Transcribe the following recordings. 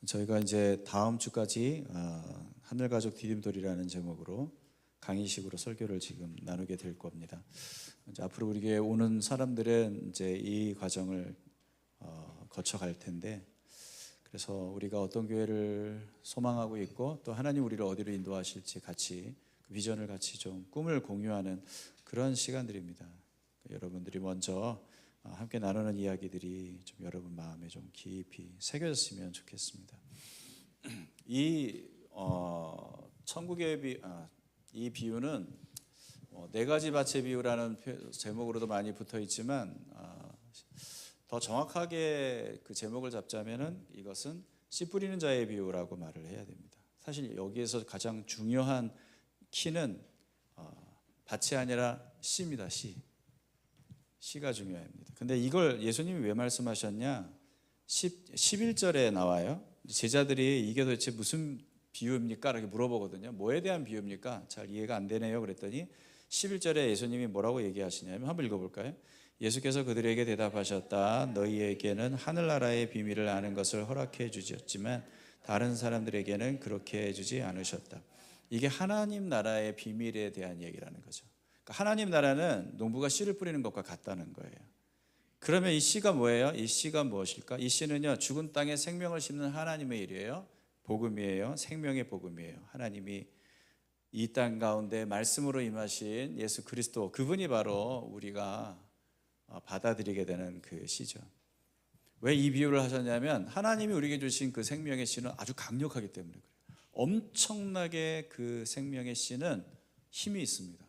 저희가 이제 다음 주까지 하늘가족 디딤돌이라는 제목으로 강의식으로 설교를 지금 나누게 될 겁니다. 이제 앞으로 우리 교회에 오는 사람들은 이제 이 과정을 거쳐갈 텐데, 그래서 우리가 어떤 교회를 소망하고 있고 또 하나님 우리를 어디로 인도하실지 같이 그 비전을 같이 좀 꿈을 공유하는 그런 시간들입니다. 여러분들이 먼저 함께 나누는 이야기들이 좀 여러분 마음에 좀 깊이 새겨졌으면 좋겠습니다. 이 천국의 이 비유는 네 가지 밭의 비유라는 제목으로도 많이 붙어 있지만 더 정확하게 그 제목을 잡자면은 이것은 씨 뿌리는 자의 비유라고 말을 해야 됩니다. 사실 여기에서 가장 중요한 키는 밭이 아니라 씨입니다. 씨가 중요합니다. 근데 이걸 예수님이 왜 말씀하셨냐? 11절에 나와요. 제자들이 이게 도대체 무슨 비유입니까? 이렇게 물어보거든요. 뭐에 대한 비유입니까? 잘 이해가 안 되네요. 그랬더니 11절에 예수님이 뭐라고 얘기하시냐면 한번 읽어볼까요? 예수께서 그들에게 대답하셨다. 너희에게는 하늘나라의 비밀을 아는 것을 허락해 주셨지만 다른 사람들에게는 그렇게 해주지 않으셨다. 이게 하나님 나라의 비밀에 대한 얘기라는 거죠. 그러니까 하나님 나라는 농부가 씨를 뿌리는 것과 같다는 거예요. 그러면 이 씨가 뭐예요? 이 씨가 무엇일까? 이 씨는요, 죽은 땅에 생명을 심는 하나님의 일이에요. 복음이에요. 생명의 복음이에요. 하나님이 이 땅 가운데 말씀으로 임하신 예수 그리스도, 그분이 바로 우리가 받아들이게 되는 그 씨죠. 왜 이 비유를 하셨냐면 하나님이 우리에게 주신 그 생명의 씨는 아주 강력하기 때문에 그래요. 엄청나게 그 생명의 씨는 힘이 있습니다.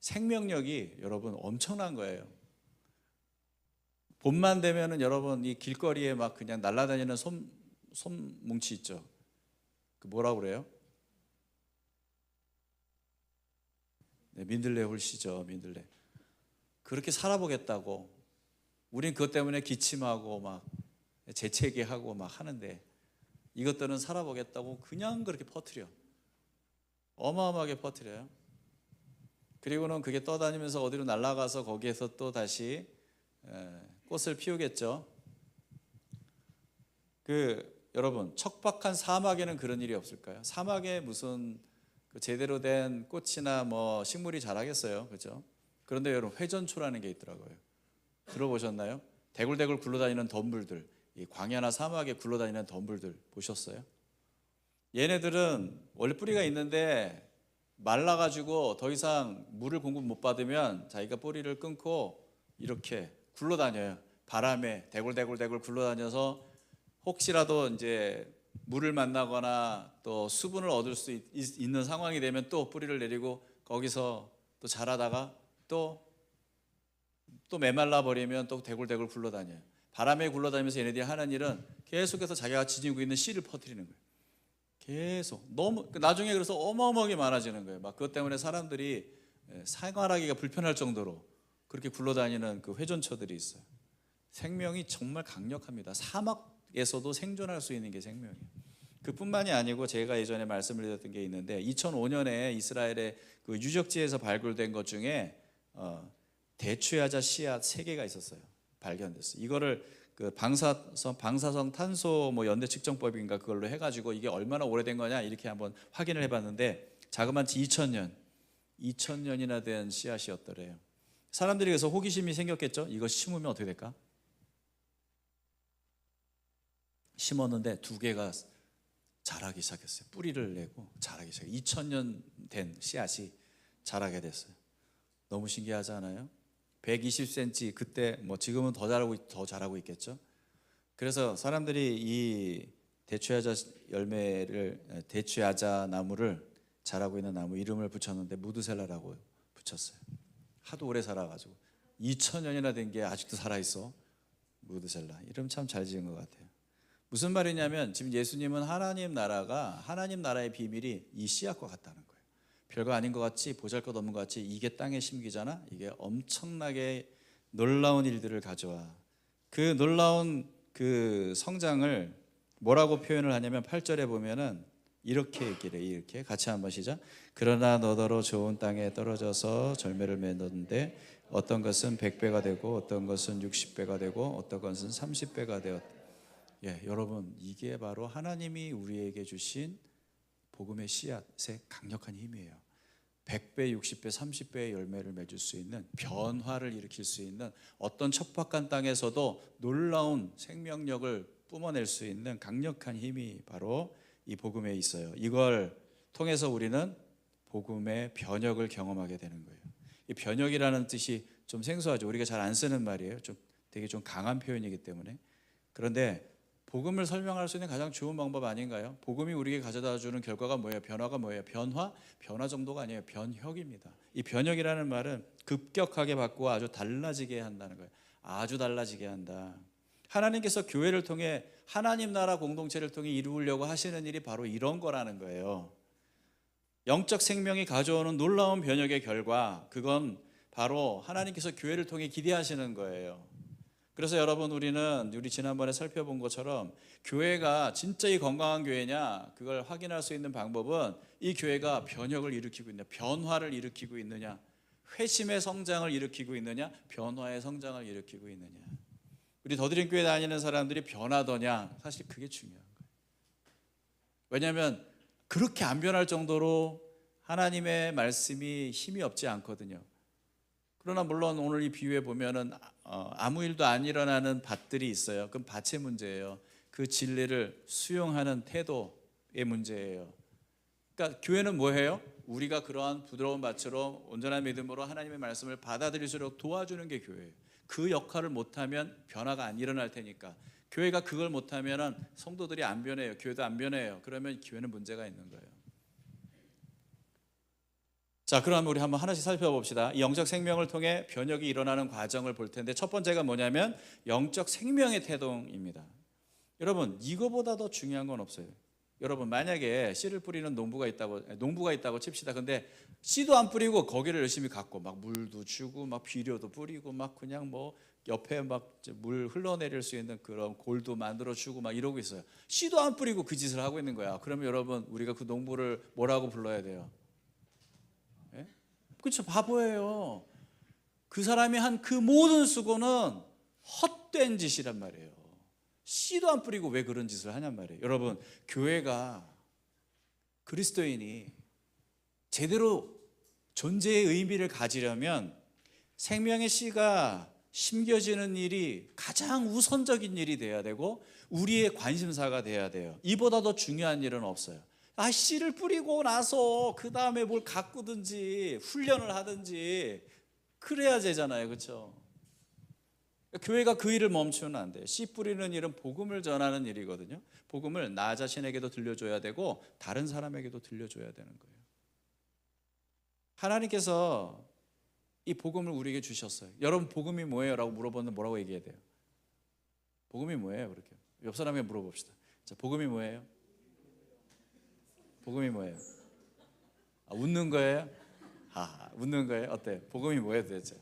생명력이 여러분 엄청난 거예요. 봄만 되면은 여러분 이 길거리에 막 그냥 날아다니는 솜뭉치 있죠. 그 뭐라고 그래요? 네, 민들레 홀씨죠. 민들레. 그렇게 살아보겠다고. 우린 그것 때문에 기침하고 막 재채기하고 막 하는데 이것들은 살아보겠다고 그냥 그렇게 퍼뜨려. 어마어마하게 퍼뜨려요. 그리고는 그게 떠다니면서 어디로 날아가서 거기에서 또 다시 꽃을 피우겠죠. 여러분 척박한 사막에는 그런 일이 없을까요? 사막에 무슨 제대로 된 꽃이나 뭐 식물이 자라겠어요, 그렇죠? 그런데 여러분 회전초라는 게 있더라고요. 들어보셨나요? 대굴대굴 굴러다니는 덤불들, 이 광야나 사막에 굴러다니는 덤불들 보셨어요? 얘네들은 원래 뿌리가 있는데 말라가지고 더 이상 물을 공급 못 받으면 자기가 뿌리를 끊고 이렇게 굴러다녀요. 바람에 대굴대굴 굴러다녀서 혹시라도 이제 물을 만나거나 또 수분을 얻을 수 있는 상황이 되면 또 뿌리를 내리고 거기서 또 자라다가 또 메말라 버리면 또 대굴대굴 굴러다녀요. 바람에 굴러다니면서 얘네들이 하는 일은 계속해서 자기가 지니고 있는 씨를 퍼뜨리는 거예요. 계속 너무 나중에 그래서 어마어마하게 많아지는 거예요. 막 그것 때문에 사람들이 생활하기가 불편할 정도로 그렇게 굴러다니는 그 회전초들이 있어요. 생명이 정말 강력합니다. 사막에서도 생존할 수 있는 게 생명이에요. 그뿐만이 아니고 제가 예전에 말씀을 드렸던 게 있는데 2005년에 이스라엘의 그 유적지에서 발굴된 것 중에 대추야자 씨앗 3개가 있었어요. 발견됐어요. 이거를 그 방사성 탄소 뭐 연대 측정법인가 그걸로 해가지고 이게 얼마나 오래된 거냐 이렇게 한번 확인을 해봤는데 자그마치 2000년이나 된 씨앗이었더래요. 사람들이 그래서 호기심이 생겼겠죠. 이거 심으면 어떻게 될까? 심었는데 2개가 자라기 시작했어요. 뿌리를 내고 자라기 시작해요. 2000년 된 씨앗이 자라게 됐어요. 너무 신기하지 않아요? 120cm, 그때 뭐 지금은 더 자라고 있겠죠. 그래서 사람들이 이 대추야자 나무를 자라고 있는 나무 이름을 붙였는데 무드셀라라고 붙였어요. 하도 오래 살아가지고 2000년이나 된 게 아직도 살아있어. 무드셀라. 이름 참 잘 지은 것 같아요. 무슨 말이냐면 지금 예수님은 하나님 나라의 비밀이 이 씨앗과 같다는 거예요. 별거 아닌 것 같이 보잘것없는 것 같이 이게 땅에 심기잖아. 이게 엄청나게 놀라운 일들을 가져와. 그 놀라운 그 성장을 뭐라고 표현을 하냐면 8절에 보면은 이렇게 얘기를 이렇게 같이 한번 시작. 그러나 너더러 좋은 땅에 떨어져서 절매를 맺었는데 어떤 것은 100배가 되고 어떤 것은 60배가 되고 어떤 것은 30배가 되었다. 여러분, 이게 바로 하나님이 우리에게 주신 복음의 씨앗의 강력한 힘이에요. 100배, 60배, 30배의 열매를 맺을 수 있는, 변화를 일으킬 수 있는, 어떤 척박한 땅에서도 놀라운 생명력을 뿜어낼 수 있는 강력한 힘이 바로 이 복음에 있어요. 이걸 통해서 우리는 복음의 변혁을 경험하게 되는 거예요. 이 변혁이라는 뜻이 좀 생소하죠. 우리가 잘 안 쓰는 말이에요. 되게 좀 강한 표현이기 때문에. 그런데 복음을 설명할 수 있는 가장 좋은 방법 아닌가요? 복음이 우리에게 가져다 주는 결과가 뭐예요? 변화가 뭐예요? 변화 정도가 아니에요. 변혁입니다. 이 변혁이라는 말은 급격하게 바꾸고 아주 달라지게 한다는 거예요. 아주 달라지게 한다. 하나님께서 교회를 통해 하나님 나라 공동체를 통해 이루려고 하시는 일이 바로 이런 거라는 거예요. 영적 생명이 가져오는 놀라운 변혁의 결과, 그건 바로 하나님께서 교회를 통해 기대하시는 거예요. 그래서 여러분, 우리 지난번에 살펴본 것처럼 교회가 진짜 이 건강한 교회냐, 그걸 확인할 수 있는 방법은 이 교회가 변혁을 일으키고 있느냐, 변화를 일으키고 있느냐, 회심의 성장을 일으키고 있느냐, 변화의 성장을 일으키고 있느냐. 우리 더드림 교회 다니는 사람들이 변하더냐, 사실 그게 중요한 거예요. 왜냐하면 그렇게 안 변할 정도로 하나님의 말씀이 힘이 없지 않거든요. 그러나 물론 오늘 이 비유에 보면은 아무 일도 안 일어나는 밭들이 있어요. 그건 밭의 문제예요. 그 진리를 수용하는 태도의 문제예요. 그러니까 교회는 뭐예요? 우리가 그러한 부드러운 밭으로 온전한 믿음으로 하나님의 말씀을 받아들일수록 도와주는 게 교회예요. 그 역할을 못하면 변화가 안 일어날 테니까. 교회가 그걸 못하면 성도들이 안 변해요. 교회도 안 변해요. 그러면 교회는 문제가 있는 거예요. 자, 그럼 우리 한번 하나씩 살펴봅시다. 이 영적 생명을 통해 변혁이 일어나는 과정을 볼 텐데, 첫 번째가 뭐냐면 영적 생명의 태동입니다. 여러분, 이거보다 더 중요한 건 없어요. 여러분, 만약에 씨를 뿌리는 농부가 있다고 칩시다. 근데 씨도 안 뿌리고 거기를 열심히 갖고 막 물도 주고 막 비료도 뿌리고 막 그냥 뭐 옆에 막 물 흘러내릴 수 있는 그런 골도 만들어 주고 막 이러고 있어요. 씨도 안 뿌리고 그 짓을 하고 있는 거야. 그러면 여러분, 우리가 그 농부를 뭐라고 불러야 돼요? 그렇죠, 바보예요. 그 사람이 한 그 모든 수고는 헛된 짓이란 말이에요. 씨도 안 뿌리고 왜 그런 짓을 하냔 말이에요. 여러분, 교회가, 그리스도인이 제대로 존재의 의미를 가지려면 생명의 씨가 심겨지는 일이 가장 우선적인 일이 돼야 되고 우리의 관심사가 돼야 돼요. 이보다 더 중요한 일은 없어요. 씨를 뿌리고 나서 그 다음에 뭘 가꾸든지 훈련을 하든지 그래야 되잖아요. 그렇죠? 교회가 그 일을 멈추면 안 돼요. 씨 뿌리는 일은 복음을 전하는 일이거든요. 복음을 나 자신에게도 들려줘야 되고 다른 사람에게도 들려줘야 되는 거예요. 하나님께서 이 복음을 우리에게 주셨어요. 여러분, 복음이 뭐예요? 라고 물어보면 뭐라고 얘기해야 돼요? 복음이 뭐예요? 그렇게 옆 사람에게 물어봅시다. 자, 복음이 뭐예요? 복음이 뭐예요? 웃는 거예요? 웃는 거예요? 어때요? 복음이 뭐예요 도대체?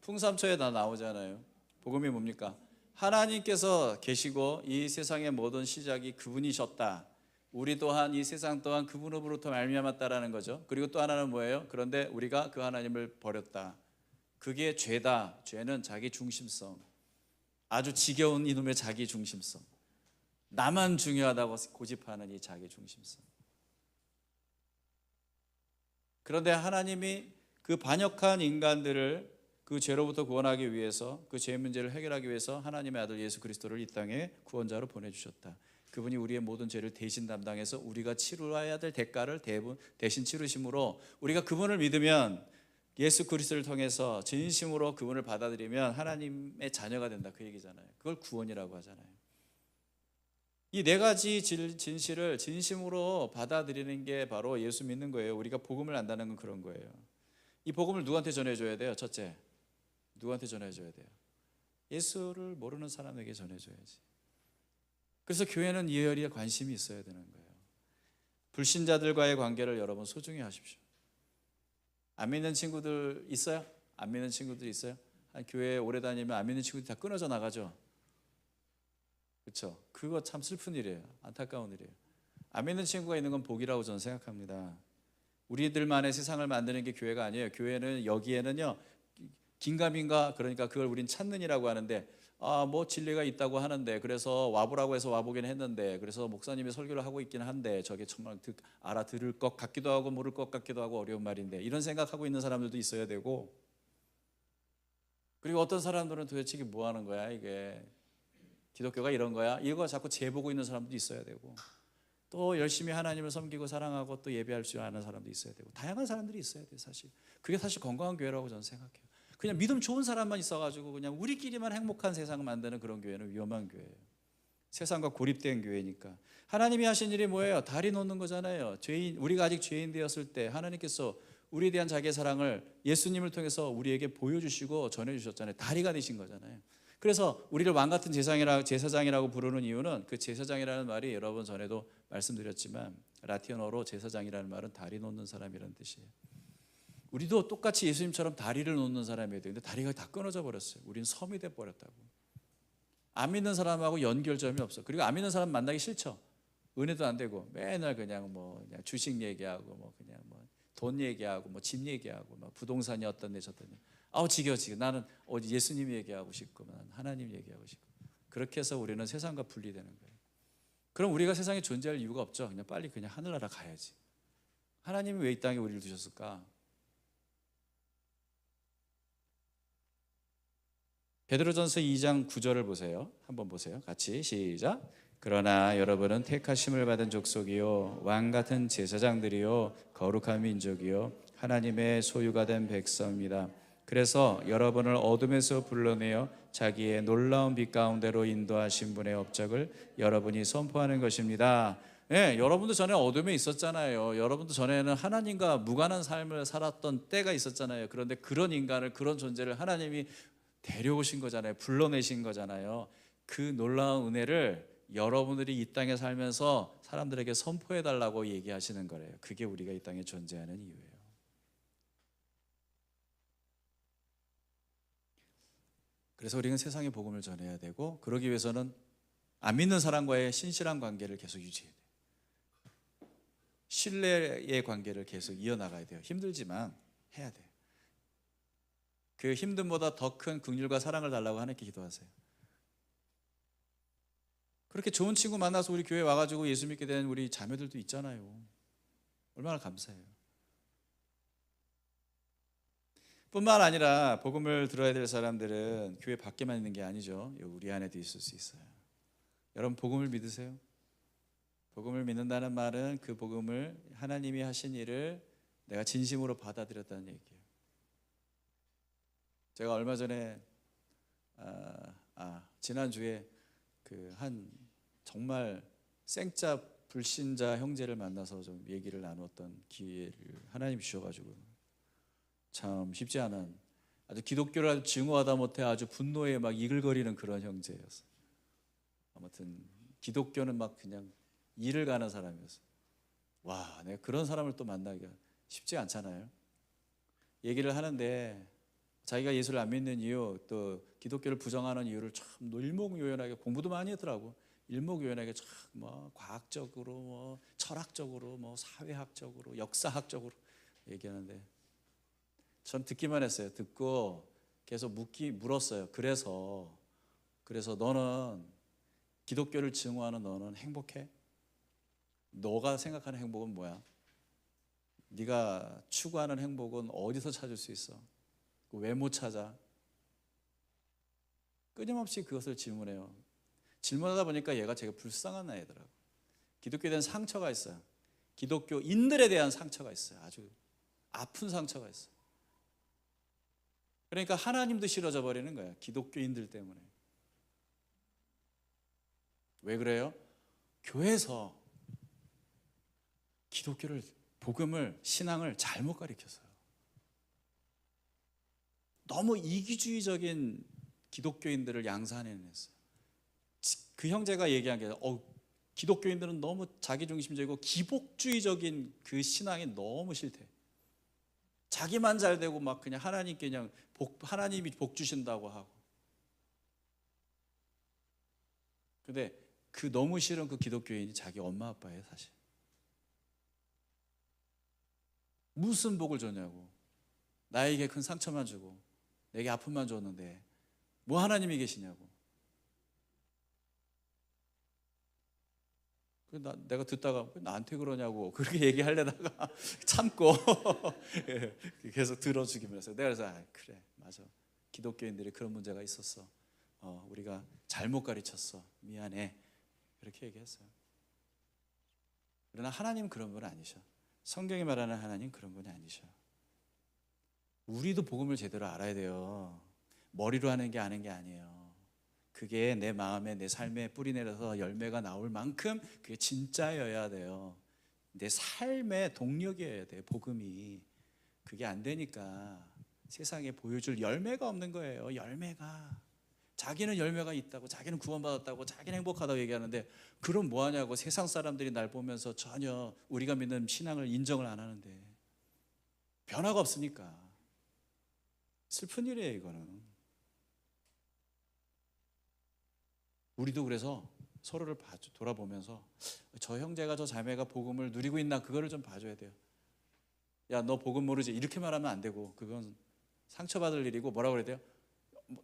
풍삼초에 다 나오잖아요. 복음이 뭡니까? 하나님께서 계시고 이 세상의 모든 시작이 그분이셨다. 우리 또한 이 세상 또한 그분으로부터 말미암았다라는 거죠. 그리고 또 하나는 뭐예요? 그런데 우리가 그 하나님을 버렸다. 그게 죄다. 죄는 자기 중심성. 아주 지겨운 이놈의 자기 중심성. 나만 중요하다고 고집하는 이 자기 중심성. 그런데 하나님이 그 반역한 인간들을 그 죄로부터 구원하기 위해서, 그 죄 문제를 해결하기 위해서 하나님의 아들 예수 그리스도를 이 땅에 구원자로 보내주셨다. 그분이 우리의 모든 죄를 대신 담당해서 우리가 치러야 될 대가를 대신 치르심으로 우리가 그분을 믿으면, 예수 그리스도를 통해서 진심으로 그분을 받아들이면 하나님의 자녀가 된다, 그 얘기잖아요. 그걸 구원이라고 하잖아요. 이 네 가지 진실을 진심으로 받아들이는 게 바로 예수 믿는 거예요. 우리가 복음을 안다는 건 그런 거예요. 이 복음을 누구한테 전해줘야 돼요? 첫째, 누구한테 전해줘야 돼요? 예수를 모르는 사람에게 전해줘야지. 그래서 교회는 이열이에 관심이 있어야 되는 거예요. 불신자들과의 관계를 여러분 소중히 하십시오. 안 믿는 친구들 있어요? 안 믿는 친구들 있어요? 한 교회에 오래 다니면 안 믿는 친구들이 다 끊어져 나가죠. 그렇죠? 그거 참 슬픈 일이에요. 안타까운 일이에요. 안 믿는 친구가 있는 건 복이라고 저는 생각합니다. 우리들만의 세상을 만드는 게 교회가 아니에요. 교회는 여기에는요, 긴가민가 그러니까 그걸 우린 찾는이라고 하는데 뭐 진리가 있다고 하는데 그래서 와보라고 해서 와보긴 했는데 그래서 목사님이 설교를 하고 있긴 한데 저게 정말 알아들을 것 같기도 하고 모를 것 같기도 하고 어려운 말인데 이런 생각하고 있는 사람들도 있어야 되고 그리고 어떤 사람들은 도대체 이게 뭐 하는 거야 이게 기독교가 이런 거야 이거 자꾸 재보고 있는 사람도 있어야 되고 또 열심히 하나님을 섬기고 사랑하고 또 예배할 줄 아는 사람도 있어야 되고 다양한 사람들이 있어야 돼 사실 그게 사실 건강한 교회라고 저는 생각해요. 그냥 믿음 좋은 사람만 있어가지고 그냥 우리끼리만 행복한 세상을 만드는 그런 교회는 위험한 교회예요. 세상과 고립된 교회니까. 하나님이 하신 일이 뭐예요? 다리 놓는 거잖아요. 우리가 아직 죄인 되었을 때 하나님께서 우리에 대한 자기의 사랑을 예수님을 통해서 우리에게 보여주시고 전해주셨잖아요. 다리가 되신 거잖아요. 그래서 우리를 왕같은 제사장이라고 부르는 이유는 그 제사장이라는 말이 여러분 전에도 말씀드렸지만 라틴어로 제사장이라는 말은 다리 놓는 사람이라는 뜻이에요. 우리도 똑같이 예수님처럼 다리를 놓는 사람이어야 되는데 다리가 다 끊어져 버렸어요. 우리는 섬이 돼 버렸다고. 안 믿는 사람하고 연결점이 없어. 그리고 안 믿는 사람 만나기 싫죠. 은혜도 안 되고 맨날 그냥 그냥 주식 얘기하고 그냥 돈 얘기하고 집 얘기하고 부동산이 어떤 데 저떤 데. 지겨워. 나는 예수님 얘기하고 싶고 난 하나님 얘기하고 싶고. 그렇게 해서 우리는 세상과 분리되는 거예요. 그럼 우리가 세상에 존재할 이유가 없죠. 그냥 빨리 그냥 하늘나라 가야지. 하나님이 왜 이 땅에 우리를 두셨을까? 베드로전서 2장 9절을 보세요. 한번 보세요. 같이 시작. 그러나 여러분은 택하심을 받은 족속이요 왕 같은 제사장들이요 거룩한 민족이요 하나님의 소유가 된 백성입니다. 그래서 여러분을 어둠에서 불러내어 자기의 놀라운 빛 가운데로 인도하신 분의 업적을 여러분이 선포하는 것입니다. 네, 여러분도 전에 어둠에 있었잖아요. 여러분도 전에는 하나님과 무관한 삶을 살았던 때가 있었잖아요. 그런데 그런 인간을 그런 존재를 하나님이 데려오신 거잖아요. 불러내신 거잖아요. 그 놀라운 은혜를 여러분들이 이 땅에 살면서 사람들에게 선포해달라고 얘기하시는 거예요. 그게 우리가 이 땅에 존재하는 이유예요. 그래서 우리는 세상에 복음을 전해야 되고 그러기 위해서는 안 믿는 사람과의 신실한 관계를 계속 유지해야 돼요. 신뢰의 관계를 계속 이어나가야 돼요. 힘들지만 해야 돼요. 그 힘듦보다 더 큰 긍휼과 사랑을 달라고 하나님께 기도하세요. 그렇게 좋은 친구 만나서 우리 교회 와가지고 예수 믿게 된 우리 자매들도 있잖아요. 얼마나 감사해요. 뿐만 아니라 복음을 들어야 될 사람들은 교회 밖에만 있는 게 아니죠. 우리 안에도 있을 수 있어요. 여러분 복음을 믿으세요? 복음을 믿는다는 말은 그 복음을 하나님이 하신 일을 내가 진심으로 받아들였다는 얘기예요. 제가 얼마 전에 지난주에 그 한 정말 생짜 불신자 형제를 만나서 좀 얘기를 나눴던 기회를 하나님 주셔가지고 참 쉽지 않은 아주 기독교를 아주 증오하다 못해 아주 분노에 막 이글거리는 그런 형제였어요. 아무튼 기독교는 막 그냥 일을 가는 사람이었어요. 와, 내가 그런 사람을 또 만나기가 쉽지 않잖아요. 얘기를 하는데 자기가 예수를 안 믿는 이유 또 기독교를 부정하는 이유를 참 일목요연하게 공부도 많이 했더라고. 일목요연하게 참 과학적으로 철학적으로 사회학적으로 역사학적으로 얘기하는데 전 듣기만 했어요. 듣고 계속 물었어요. 그래서 너는 기독교를 증오하는 너는 행복해? 너가 생각하는 행복은 뭐야? 네가 추구하는 행복은 어디서 찾을 수 있어? 왜 못 찾아? 끊임없이 그것을 질문해요. 질문하다 보니까 얘가 되게 불쌍한 아이더라고. 기독교에 대한 상처가 있어요. 기독교인들에 대한 상처가 있어요. 아주 아픈 상처가 있어요. 그러니까 하나님도 싫어져 버리는 거예요. 기독교인들 때문에. 왜 그래요? 교회에서 기독교를, 복음을, 신앙을 잘못 가르쳤어요. 너무 이기주의적인 기독교인들을 양산해냈어요. 그 형제가 얘기한 게 기독교인들은 너무 자기중심적이고 기복주의적인 그 신앙이 너무 싫대. 자기만 잘 되고 막 그냥 하나님께 그냥 하나님이 복 주신다고 하고. 근데 그 너무 싫은 그 기독교인이 자기 엄마 아빠예요, 사실. 무슨 복을 줬냐고. 나에게 큰 상처만 주고 내게 아픔만 줬는데 뭐 하나님이 계시냐고. 내가 듣다가 나한테 그러냐고 그렇게 얘기하려다가 참고 계속 들어주기만 했어요. 내가 그래서 그래 맞아, 기독교인들이 그런 문제가 있었어. 우리가 잘못 가르쳤어. 미안해. 그렇게 얘기했어요. 그러나 하나님 그런 분 아니셔. 성경이 말하는 하나님 그런 분이 아니셔. 우리도 복음을 제대로 알아야 돼요. 머리로 하는 게 아는 게 아니에요. 그게 내 마음에 내 삶에 뿌리내려서 열매가 나올 만큼 그게 진짜여야 돼요. 내 삶의 동력이어야 돼요. 복음이. 그게 안 되니까 세상에 보여줄 열매가 없는 거예요. 열매가. 자기는 열매가 있다고, 자기는 구원받았다고, 자기는 행복하다고 얘기하는데 그럼 뭐하냐고. 세상 사람들이 날 보면서 전혀 우리가 믿는 신앙을 인정을 안 하는데 변화가 없으니까. 슬픈 일이에요 이거는. 우리도 그래서 서로를 돌아보면서 저 형제가 저 자매가 복음을 누리고 있나 그거를 좀 봐줘야 돼요. 야, 너 복음 모르지? 이렇게 말하면 안 되고 그건 상처받을 일이고. 뭐라고 그래야 돼요?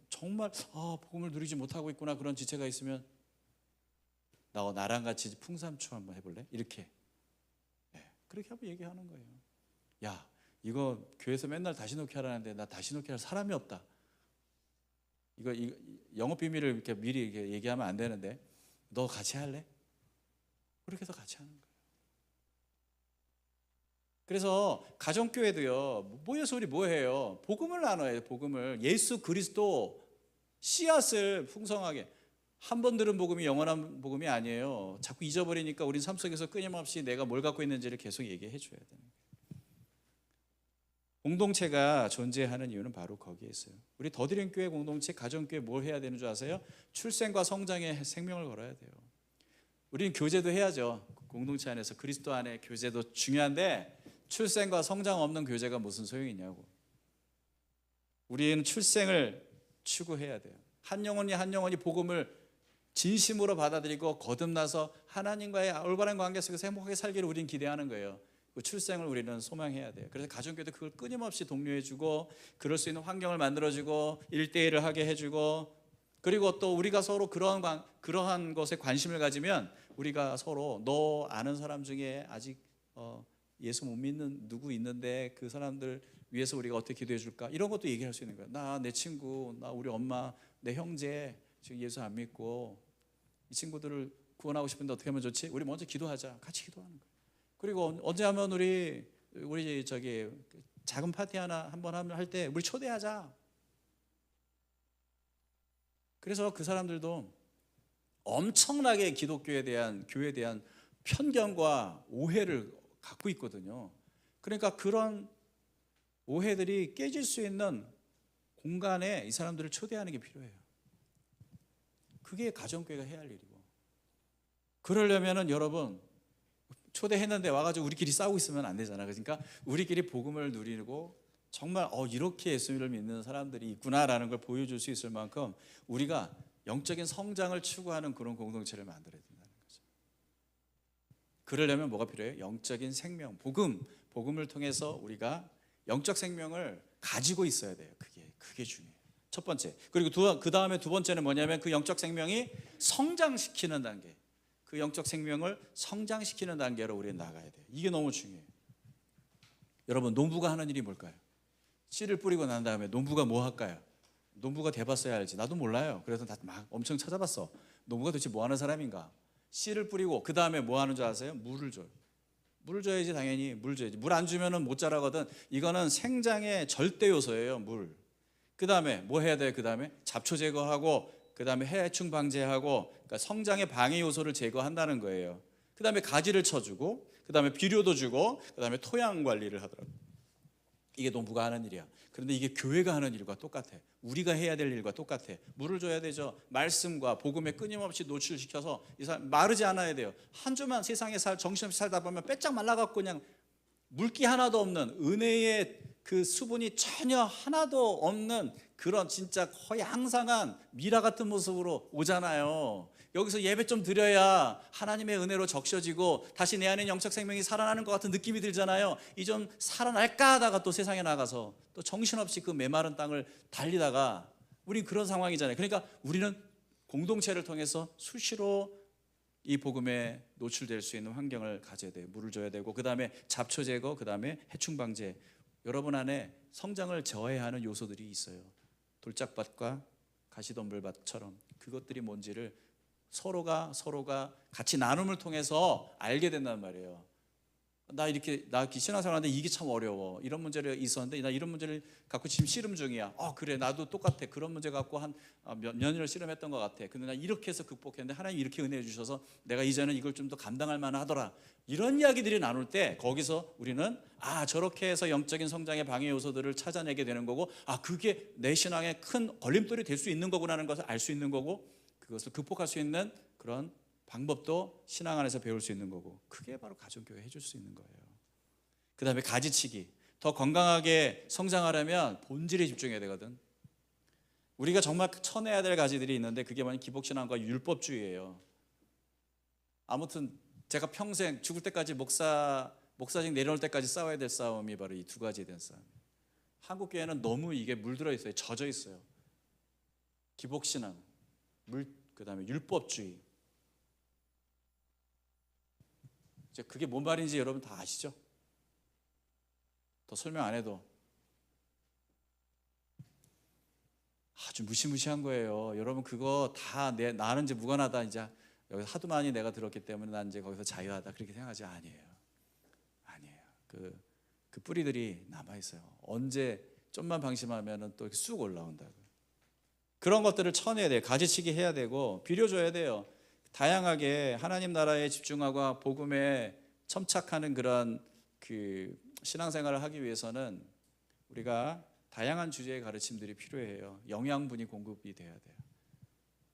정말 복음을 누리지 못하고 있구나 그런 지체가 있으면 나랑 같이 풍삼추 한번 해볼래? 이렇게. 그렇게 한번 얘기하는 거예요. 야, 이거 교회에서 맨날 다시 놓기 하라는데 나 다시 놓기 할 사람이 없다. 이거 영업 비밀을 이렇게 미리 이렇게 얘기하면 안 되는데 너 같이 할래? 그렇게 해서 같이 하는 거예요. 그래서 가정교회도요, 모여서 우리 뭐 해요? 복음을 나눠야 돼요. 복음을. 예수 그리스도 씨앗을 풍성하게. 한 번 들은 복음이 영원한 복음이 아니에요. 자꾸 잊어버리니까 우리 삶 속에서 끊임없이 내가 뭘 갖고 있는지를 계속 얘기해 줘야 되는 거예요. 공동체가 존재하는 이유는 바로 거기에 있어요. 우리 더드림 교회 공동체, 가정교회 뭘 해야 되는 줄 아세요? 출생과 성장의 생명을 걸어야 돼요. 우리는 교제도 해야죠. 공동체 안에서 그리스도 안에 교제도 중요한데 출생과 성장 없는 교제가 무슨 소용이 있냐고. 우리는 출생을 추구해야 돼요. 한 영혼이 복음을 진심으로 받아들이고 거듭나서 하나님과의 올바른 관계 속에서 행복하게 살기를 우리는 기대하는 거예요. 그 출생을 우리는 소망해야 돼요. 그래서 가정교회도 그걸 끊임없이 독려해주고 그럴 수 있는 환경을 만들어주고 1대1을 하게 해주고, 그리고 또 우리가 서로 그러한 것에 관심을 가지면 우리가 서로 너 아는 사람 중에 아직 예수 못 믿는 누구 있는데 그 사람들 위해서 우리가 어떻게 기도해 줄까? 이런 것도 얘기할 수 있는 거예요. 나 내 친구, 나 우리 엄마, 내 형제 지금 예수 안 믿고 이 친구들을 구원하고 싶은데 어떻게 하면 좋지? 우리 먼저 기도하자. 같이 기도하는 거예요. 그리고 언제 하면 우리 저기 작은 파티 하나 한번 할 때 우리 초대하자. 그래서 그 사람들도 엄청나게 기독교에 대한 교회에 대한 편견과 오해를 갖고 있거든요. 그러니까 그런 오해들이 깨질 수 있는 공간에 이 사람들을 초대하는 게 필요해요. 그게 가정교회가 해야 할 일이고, 그러려면은 여러분 초대했는데 와가지고 우리끼리 싸우고 있으면 안 되잖아. 그러니까 우리끼리 복음을 누리고 정말 이렇게 예수님을 믿는 사람들이 있구나라는 걸 보여줄 수 있을 만큼 우리가 영적인 성장을 추구하는 그런 공동체를 만들어야 된다는 거죠. 그러려면 뭐가 필요해요? 영적인 생명, 복음을 통해서 우리가 영적 생명을 가지고 있어야 돼요. 그게 중요해요. 첫 번째. 그리고 그 다음에 두 번째는 뭐냐면 그 영적 생명이 성장시키는 단계. 그 영적 생명을 성장시키는 단계로 우리는 나가야 돼요. 이게 너무 중요해요. 여러분, 농부가 하는 일이 뭘까요? 씨를 뿌리고 난 다음에 농부가 뭐 할까요? 농부가 돼봤어야 알지. 나도 몰라요. 그래서 막 엄청 찾아봤어. 농부가 도대체 뭐 하는 사람인가? 씨를 뿌리고 그 다음에 뭐 하는 줄 아세요? 물을 줘요. 물을 줘야지. 당연히 물 줘야지. 물 안 주면은 못 자라거든. 이거는 생장의 절대 요소예요. 물. 그 다음에 뭐 해야 돼요? 그 다음에 잡초 제거하고, 그 다음에 해충 방제하고, 그러니까 성장의 방해 요소를 제거한다는 거예요. 그 다음에 가지를 쳐주고, 그 다음에 비료도 주고, 그 다음에 토양 관리를 하더라고요. 이게 농부가 하는 일이야. 그런데 이게 교회가 하는 일과 똑같아. 우리가 해야 될 일과 똑같아. 물을 줘야 되죠. 말씀과 복음에 끊임없이 노출시켜서 이 사람 마르지 않아야 돼요. 한 주만 세상에 정신없이 살다 보면 빼짝 말라갖고 그냥 물기 하나도 없는, 은혜의 그 수분이 전혀 하나도 없는 그런 진짜 거의 항상한 미라 같은 모습으로 오잖아요. 여기서 예배 좀 드려야 하나님의 은혜로 적셔지고 다시 내 안에 영적 생명이 살아나는 것 같은 느낌이 들잖아요. 이 좀 살아날까 하다가 또 세상에 나가서 또 정신없이 그 메마른 땅을 달리다가 우린 그런 상황이잖아요. 그러니까 우리는 공동체를 통해서 수시로 이 복음에 노출될 수 있는 환경을 가져야 돼요. 물을 줘야 되고, 그 다음에 잡초 제거, 그 다음에 해충 방제. 여러분 안에 성장을 저해하는 요소들이 있어요. 돌짝밭과 가시덤불밭처럼 그것들이 뭔지를 서로가 같이 나눔을 통해서 알게 된단 말이에요. 나 신앙생활하는데 이게 참 어려워. 이런 문제를 있었는데 나 이런 문제를 갖고 지금 씨름 중이야. 그래, 나도 똑같아. 그런 문제 갖고 한 몇 년을 씨름했던 것 같아. 근데 나 이렇게 해서 극복했는데 하나님 이렇게 은혜해 주셔서 내가 이제는 이걸 좀 더 감당할 만하더라. 이런 이야기들이 나눌 때 거기서 우리는 저렇게 해서 영적인 성장의 방해 요소들을 찾아내게 되는 거고, 그게 내 신앙의 큰 걸림돌이 될 수 있는 거구나라는 것을 알 수 있는 거고, 그것을 극복할 수 있는 그런 방법도 신앙 안에서 배울 수 있는 거고, 그게 바로 가정교회 해줄 수 있는 거예요. 그 다음에 가지치기. 더 건강하게 성장하려면 본질에 집중해야 되거든. 우리가 정말 쳐내야 될 가지들이 있는데 그게 뭐냐면 기복신앙과 율법주의예요. 아무튼 제가 평생 죽을 때까지 목사직 내려올 때까지 싸워야 될 싸움이 바로 이 두 가지에 대한 싸움. 한국 교회는 너무 이게 물들어 있어요. 젖어 있어요. 기복신앙, 그 다음에 율법주의. 이제 그게 뭔 말인지 여러분 다 아시죠? 더 설명 안 해도 아주 무시무시한 거예요. 여러분 그거 다 나는 이제 무관하다. 이제 여기서 하도 많이 내가 들었기 때문에 난 이제 거기서 자유하다. 그렇게 생각하지 아니에요. 그 뿌리들이 남아 있어요. 언제 좀만 방심하면은 또 쑥 올라온다고. 그런 것들을 쳐내야 돼요. 가지치기 해야 되고 비료줘야 돼요. 다양하게 하나님 나라에 집중하고 복음에 첨착하는 그런 그 신앙생활을 하기 위해서는 우리가 다양한 주제의 가르침들이 필요해요. 영양분이 공급이 돼야 돼요.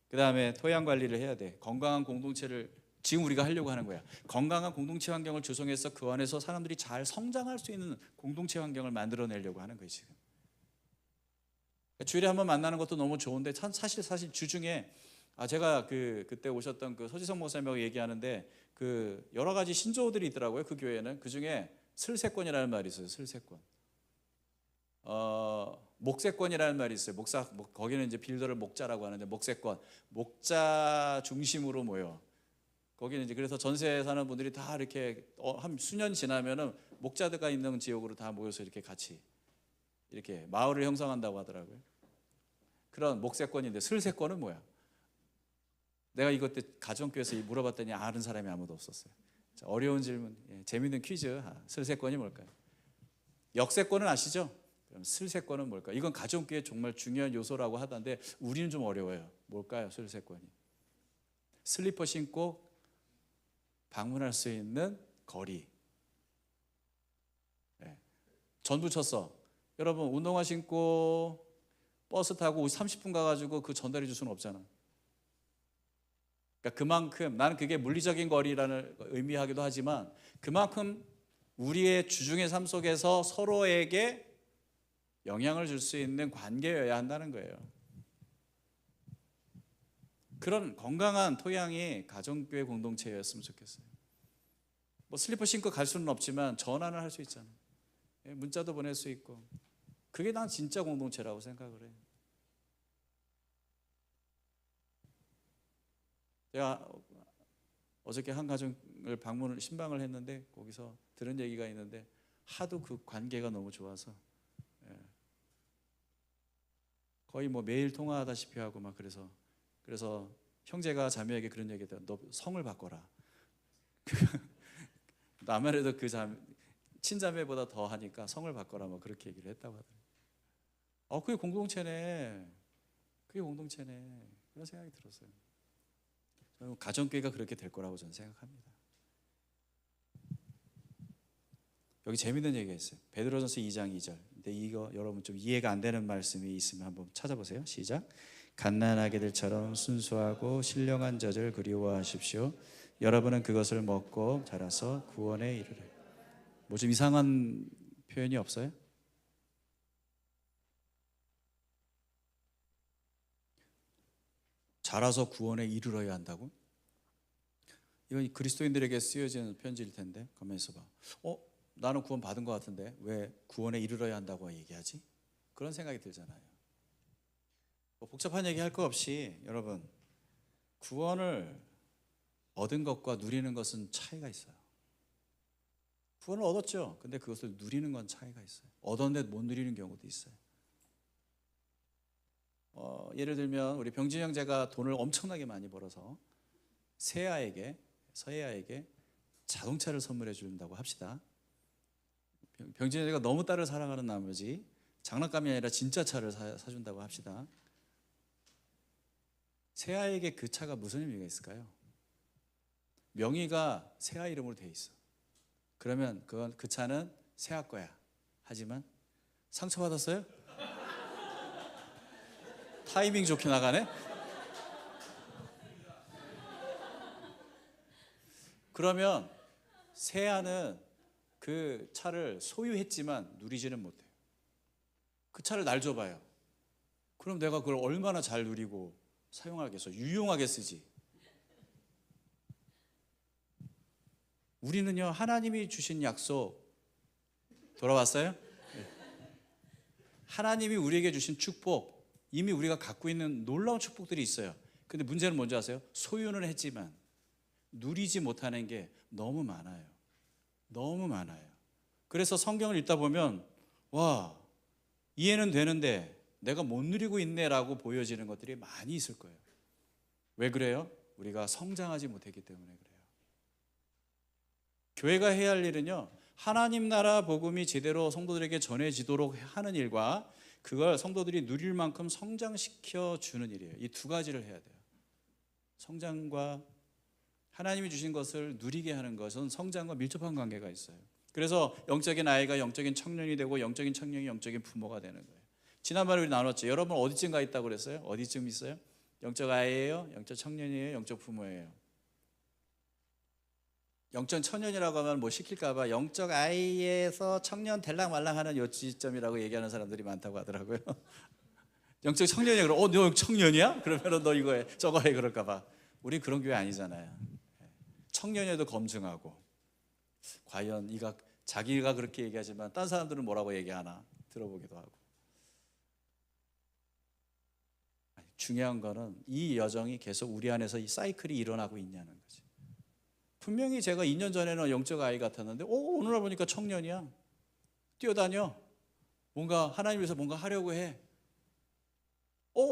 그 다음에 토양 관리를 해야 돼. 건강한 공동체를 지금 우리가 하려고 하는 거야. 건강한 공동체 환경을 조성해서 그 안에서 사람들이 잘 성장할 수 있는 공동체 환경을 만들어내려고 하는 거예요 지금. 주일에 한번 만나는 것도 너무 좋은데 사실 주중에 제가 그때 오셨던 그 서지성 목사님하고 얘기하는데 그 여러 가지 신조어들이 있더라고요. 그 교회는 그 중에 슬세권이라는 말이 있어요. 슬세권. 목세권이라는 말이 있어요. 거기는 이제 빌더를 목자라고 하는데 목세권, 목자 중심으로 모여. 거기는 이제 그래서 전세 사는 분들이 다 이렇게 한 수년 지나면은 목자들가 있는 지역으로 다 모여서 이렇게 같이 이렇게 마을을 형성한다고 하더라고요. 그런 목세권인데 슬세권은 뭐야? 내가 이것 때 가정교회에서 물어봤더니 아는 사람이 아무도 없었어요. 자, 어려운 질문, 재밌는 퀴즈. 슬세권이 뭘까요? 역세권은 아시죠? 그럼 슬세권은 뭘까요? 이건 가정교회 정말 중요한 요소라고 하던데 우리는 좀 어려워요. 뭘까요? 슬세권이. 슬리퍼 신고 방문할 수 있는 거리. 전부 쳤어. 여러분 운동화 신고 버스 타고 30분 가가지고 그 전달해 줄 수는 없잖아. 그러니까 그만큼 나는 그게 물리적인 거리라는 의미하기도 하지만 그만큼 우리의 주중의 삶 속에서 서로에게 영향을 줄 수 있는 관계여야 한다는 거예요. 그런 건강한 토양이 가정교회 공동체였으면 좋겠어요. 뭐 슬리퍼 신고 갈 수는 없지만 전화는 할 수 있잖아요. 문자도 보낼 수 있고. 그게 난 진짜 공동체라고 생각을 해요. 제가 어저께 한 가정을 신방을 했는데 거기서 들은 얘기가 있는데 하도 그 관계가 너무 좋아서 거의 뭐 매일 통화하다시피 하고 막 그래서 형제가 자매에게 그런 얘기했다. 너 성을 바꿔라. 아무래도 그 친자매보다 더 하니까 성을 바꿔라 뭐 그렇게 얘기를 했다고 하더라고요. 그게 공동체네. 그런 생각이 들었어요. 가정교회가 그렇게 될 거라고 저는 생각합니다. 여기 재밌는 얘기가 있어요. 베드로전서 2장 2절. 근데 이거 여러분 좀 이해가 안 되는 말씀이 있으면 한번 찾아보세요. 시작. 갓난아기들처럼 순수하고 신령한 젖을 그리워하십시오. 여러분은 그것을 먹고 자라서 구원에 이르리. 뭐 좀 이상한 표현이 없어요? 자라서 구원에 이르러야 한다고? 이건 그리스도인들에게 쓰여지는 편지일 텐데 가만히 있어봐. 나는 구원 받은 것 같은데 왜 구원에 이르러야 한다고 얘기하지? 그런 생각이 들잖아요. 뭐 복잡한 얘기 할 거 없이 여러분, 구원을 얻은 것과 누리는 것은 차이가 있어요. 구원을 얻었죠. 근데 그것을 누리는 건 차이가 있어요. 얻었는데 못 누리는 경우도 있어요. 예를 들면 우리 병진 형제가 돈을 엄청나게 많이 벌어서 서혜아에게 자동차를 선물해 준다고 합시다. 병진 형제가 너무 딸을 사랑하는 나머지 장난감이 아니라 진짜 차를 사준다고 합시다. 서혜아에게 그 차가 무슨 의미가 있을까요? 명의가 서혜아 이름으로 돼 있어. 그러면 그 차는 서혜아 거야. 하지만 상처받았어요? 타이밍 좋게 나가네? 그러면 서혜아는 그 차를 소유했지만 누리지는 못해요. 그 차를 날 줘봐요. 그럼 내가 그걸 얼마나 잘 누리고 사용하겠어? 유용하게 쓰지. 우리는요, 하나님이 주신 약속 돌아왔어요? 하나님이 우리에게 주신 축복, 이미 우리가 갖고 있는 놀라운 축복들이 있어요. 근데 문제는 뭔지 아세요? 소유는 했지만 누리지 못하는 게 너무 많아요. 너무 많아요. 그래서 성경을 읽다 보면 와, 이해는 되는데 내가 못 누리고 있네라고 보여지는 것들이 많이 있을 거예요. 왜 그래요? 우리가 성장하지 못했기 때문에 그래요. 교회가 해야 할 일은요, 하나님 나라 복음이 제대로 성도들에게 전해지도록 하는 일과 그걸 성도들이 누릴 만큼 성장시켜 주는 일이에요. 이 두 가지를 해야 돼요. 성장과 하나님이 주신 것을 누리게 하는 것은 성장과 밀접한 관계가 있어요. 그래서 영적인 아이가 영적인 청년이 되고 영적인 청년이 영적인 부모가 되는 거예요. 지난번에 우리 나눴죠. 여러분 어디쯤 가 있다고 그랬어요? 어디쯤 있어요? 영적 아이예요? 영적 청년이에요? 영적 부모예요? 영적 청년이라고 하면 뭐 시킬까 봐 영적 아이에서 청년 될랑말랑 하는 요 지점이라고 얘기하는 사람들이 많다고 하더라고요. 영적 청년이야. 그럼 너 청년이야? 그러면 너 이거 해 저거 해 그럴까 봐. 우리 그런 교회 아니잖아요. 청년에도 검증하고 과연 자기가 그렇게 얘기하지만 딴 사람들은 뭐라고 얘기하나 들어보기도 하고. 중요한 거는 이 여정이 계속 우리 안에서 이 사이클이 일어나고 있냐는 거지. 분명히 제가 2년 전에는 영적 아이 같았는데 오늘 보니까 청년이야. 뛰어다녀. 뭔가 하나님 위해서 뭔가 하려고 해.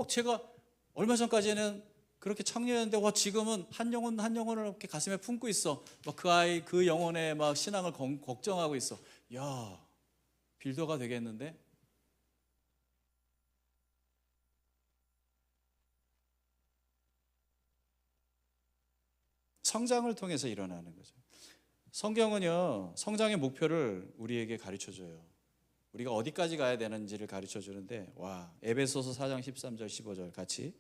제가 얼마 전까지는 그렇게 청년인데 지금은 한 영혼을 이렇게 가슴에 품고 있어. 막 그 아이 그 영혼의 막 신앙을 걱정하고 있어. 야, 빌더가 되겠는데? 성장을 통해서 일어나는 거죠. 성경은요, 성장의 목표를 우리에게 가르쳐줘요. 우리가 어디까지 가야 되는지를 가르쳐주는데, 에베소서 4장 13절 15절 같이.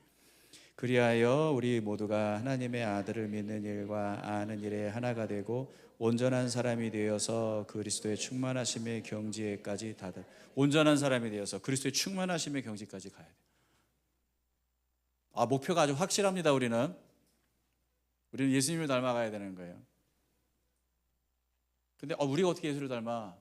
그리하여 우리 모두가 하나님의 아들을 믿는 일과 아는 일에 하나가 되고 온전한 사람이 되어서 그리스도의 충만하심의 경지에까지 다들. 온전한 사람이 되어서 그리스도의 충만하심의 경지까지 가야 돼요. 목표가 아주 확실합니다. 우리는 예수님을 닮아가야 되는 거예요. 근데 우리가 어떻게 예수를 닮아?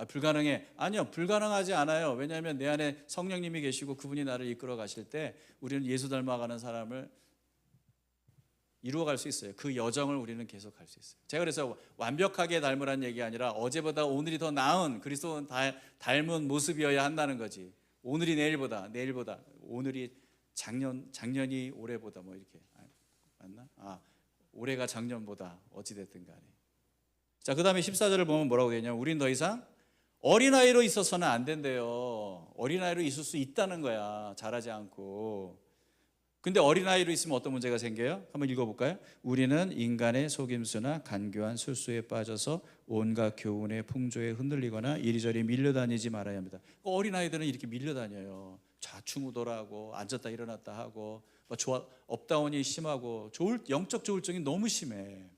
불가능해. 아니요, 불가능하지 않아요. 왜냐하면 내 안에 성령님이 계시고 그분이 나를 이끌어 가실 때 우리는 예수 닮아가는 사람을 이루어갈 수 있어요. 그 여정을 우리는 계속 갈 수 있어요. 제가 그래서 완벽하게 닮으라는 얘기 아니라 어제보다 오늘이 더 나은 그리스도 닮은 모습이어야 한다는 거지. 오늘이 내일보다 오늘이 작년이 올해보다 뭐 이렇게 맞나? 올해가 작년보다 어찌됐든 간에. 자, 그 다음에 14절을 보면 뭐라고 되냐면 우린 더 이상 어린아이로 있어서는 안 된대요. 어린아이로 있을 수 있다는 거야. 자라지 않고. 근데 어린아이로 있으면 어떤 문제가 생겨요? 한번 읽어볼까요? 우리는 인간의 속임수나 간교한 술수에 빠져서 온갖 교훈의 풍조에 흔들리거나 이리저리 밀려다니지 말아야 합니다. 어린아이들은 이렇게 밀려다녀요. 좌충우돌하고 앉았다 일어났다 하고 업다운이 심하고 영적 조울증이 너무 심해.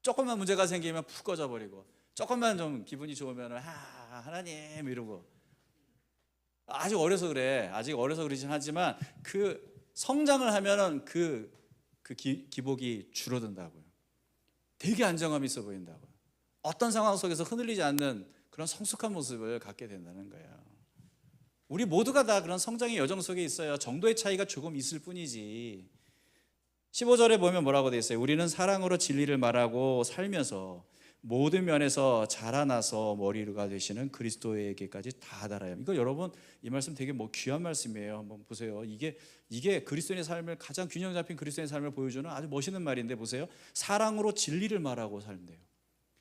조금만 문제가 생기면 푹 꺼져버리고 조금만 좀 기분이 좋으면 하나님 이러고. 아직 어려서 그러진 하지만 그 성장을 하면은 기복이 줄어든다고요. 되게 안정감이 있어 보인다고요. 어떤 상황 속에서 흔들리지 않는 그런 성숙한 모습을 갖게 된다는 거예요. 우리 모두가 다 그런 성장의 여정 속에 있어요. 정도의 차이가 조금 있을 뿐이지. 15절에 보면 뭐라고 되어 있어요? 우리는 사랑으로 진리를 말하고 살면서 모든 면에서 자라나서 머리가 되시는 그리스도에게까지 다 달아요. 이거 여러분, 이 말씀 되게 귀한 말씀이에요. 한번 보세요. 이게 그리스도인의 삶을, 가장 균형 잡힌 그리스도인의 삶을 보여주는 아주 멋있는 말인데, 보세요. 사랑으로 진리를 말하고 살는데요.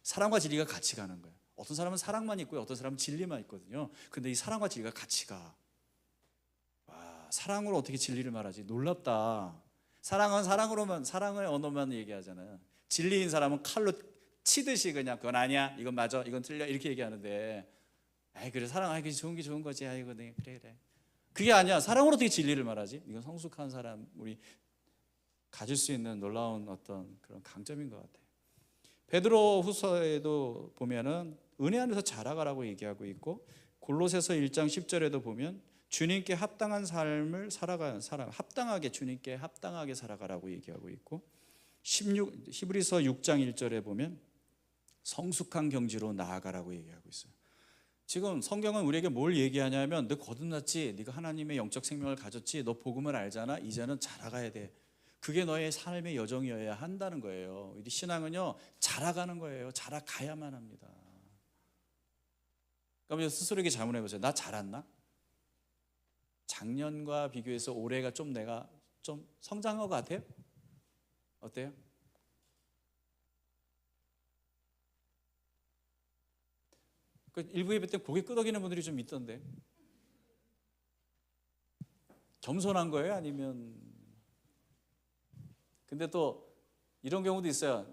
사랑과 진리가 같이 가는 거예요. 어떤 사람은 사랑만 있고요, 어떤 사람은 진리만 있거든요. 근데 이 사랑과 진리가 같이 가. 와, 사랑으로 어떻게 진리를 말하지? 놀랍다. 사랑은 사랑으로만, 사랑의 언어만 얘기하잖아요. 진리인 사람은 칼로 치듯이 그냥 그건 아니야, 이건 맞아, 이건 틀려, 이렇게 얘기하는데, 아이 그래, 사랑, 아이 그게 좋은 게 좋은 거지, 아이고 네, 그래. 그게 아니야. 사랑으로 어떻게 진리를 말하지? 이건 성숙한 사람, 우리 가질 수 있는 놀라운 어떤 그런 강점인 것 같아요. 베드로 후서에도 보면은 은혜 안에서 자라가라고 얘기하고 있고, 골로새서 1장 10절에도 보면 주님께 합당한 삶을 합당하게, 주님께 합당하게 살아가라고 얘기하고 있고, 히브리서 6장 1절에 보면 성숙한 경지로 나아가라고 얘기하고 있어요. 지금 성경은 우리에게 뭘 얘기하냐면, 너 거듭났지, 네가 하나님의 영적 생명을 가졌지, 너 복음을 알잖아, 이제는 자라가야 돼. 그게 너의 삶의 여정이어야 한다는 거예요. 우리 신앙은요, 자라가는 거예요. 자라가야만 합니다. 그럼 스스로에게 자문해 보세요. 나 자랐나? 작년과 비교해서 올해가 좀 내가 좀 성장한 것 같아요? 어때요? 일부 예배 때 고개 끄덕이는 분들이 좀 있던데, 겸손한 거예요? 아니면, 근데 또 이런 경우도 있어요.